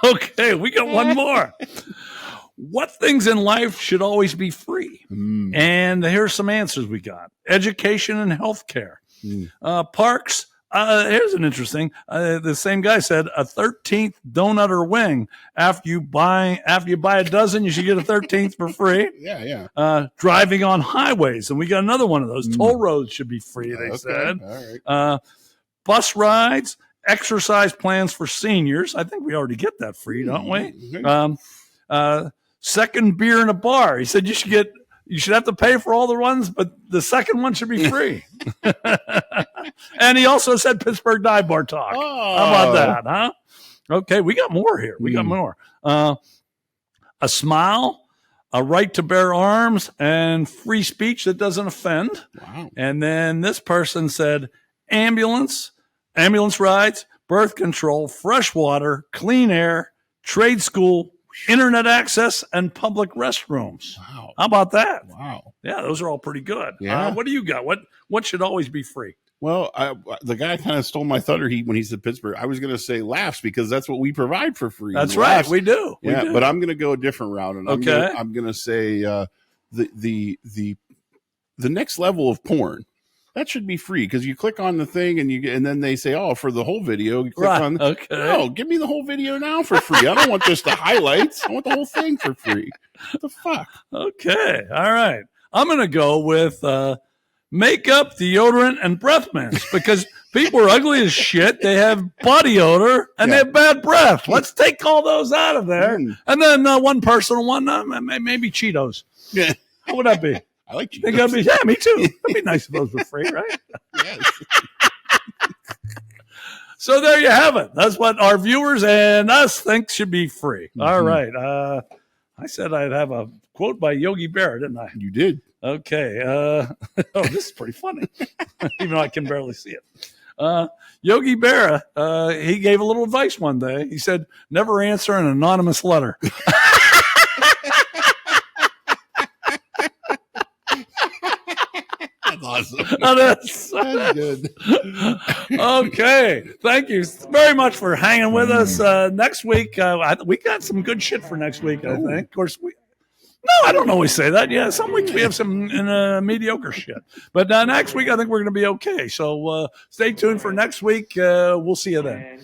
Okay, we got one more. What things in life should always be free? And here's some answers we got. Education and healthcare. Parks. Here's an interesting. The same guy said a 13th donut or wing. After you buy a dozen, you should get a 13th for free. Yeah. Driving on highways, and we got another one of those. Toll roads should be free. They said. All right. Bus rides, exercise plans for seniors. I think we already get that free, don't we? Second beer in a bar. He said you should have to pay for all the ones, but the second one should be free. And he also said Pittsburgh Dive Bar Talk. Oh. How about that, huh? Okay, we got more here. We got more. A smile, a right to bear arms, and free speech that doesn't offend. Wow. And then this person said ambulance rides, birth control, fresh water, clean air, trade school, internet access, and public restrooms. Wow. How about that? Wow. Yeah, those are all pretty good. Yeah. What do you got? What should always be free? Well, the guy kind of stole my thunder when he said Pittsburgh. I was going to say laughs because that's what we provide for free. That's right. Laughs. We do. Yeah, but I'm going to go a different route, and I'm going to say the next level of porn. That should be free because you click on the thing and then they say, "Oh, for the whole video." You click on. Okay. No, give me the whole video now for free. I don't want just the highlights. I want the whole thing for free. What the fuck? Okay. All right. I'm going to go with makeup, deodorant, and breath mints because people are ugly as shit. They have body odor and they have bad breath. Let's take all those out of there. And then one personal one, maybe Cheetos. Yeah. How would that be? I like you. Yeah, me too. It'd be nice if those were free, right? Yes. So there you have it. That's what our viewers and us think should be free. All right. I said I'd have a quote by Yogi Berra, didn't I? You did. Okay. This is pretty funny, even though I can barely see it. Yogi Berra, he gave a little advice one day. He said, never answer an anonymous letter. Awesome. Oh, that's good. Okay. Thank you very much for hanging with us. Next week, we got some good shit for next week, I think. Of course, I don't always say that. Yeah, some weeks we have some mediocre shit. But next week, I think we're going to be okay. So stay tuned for next week. We'll see you then.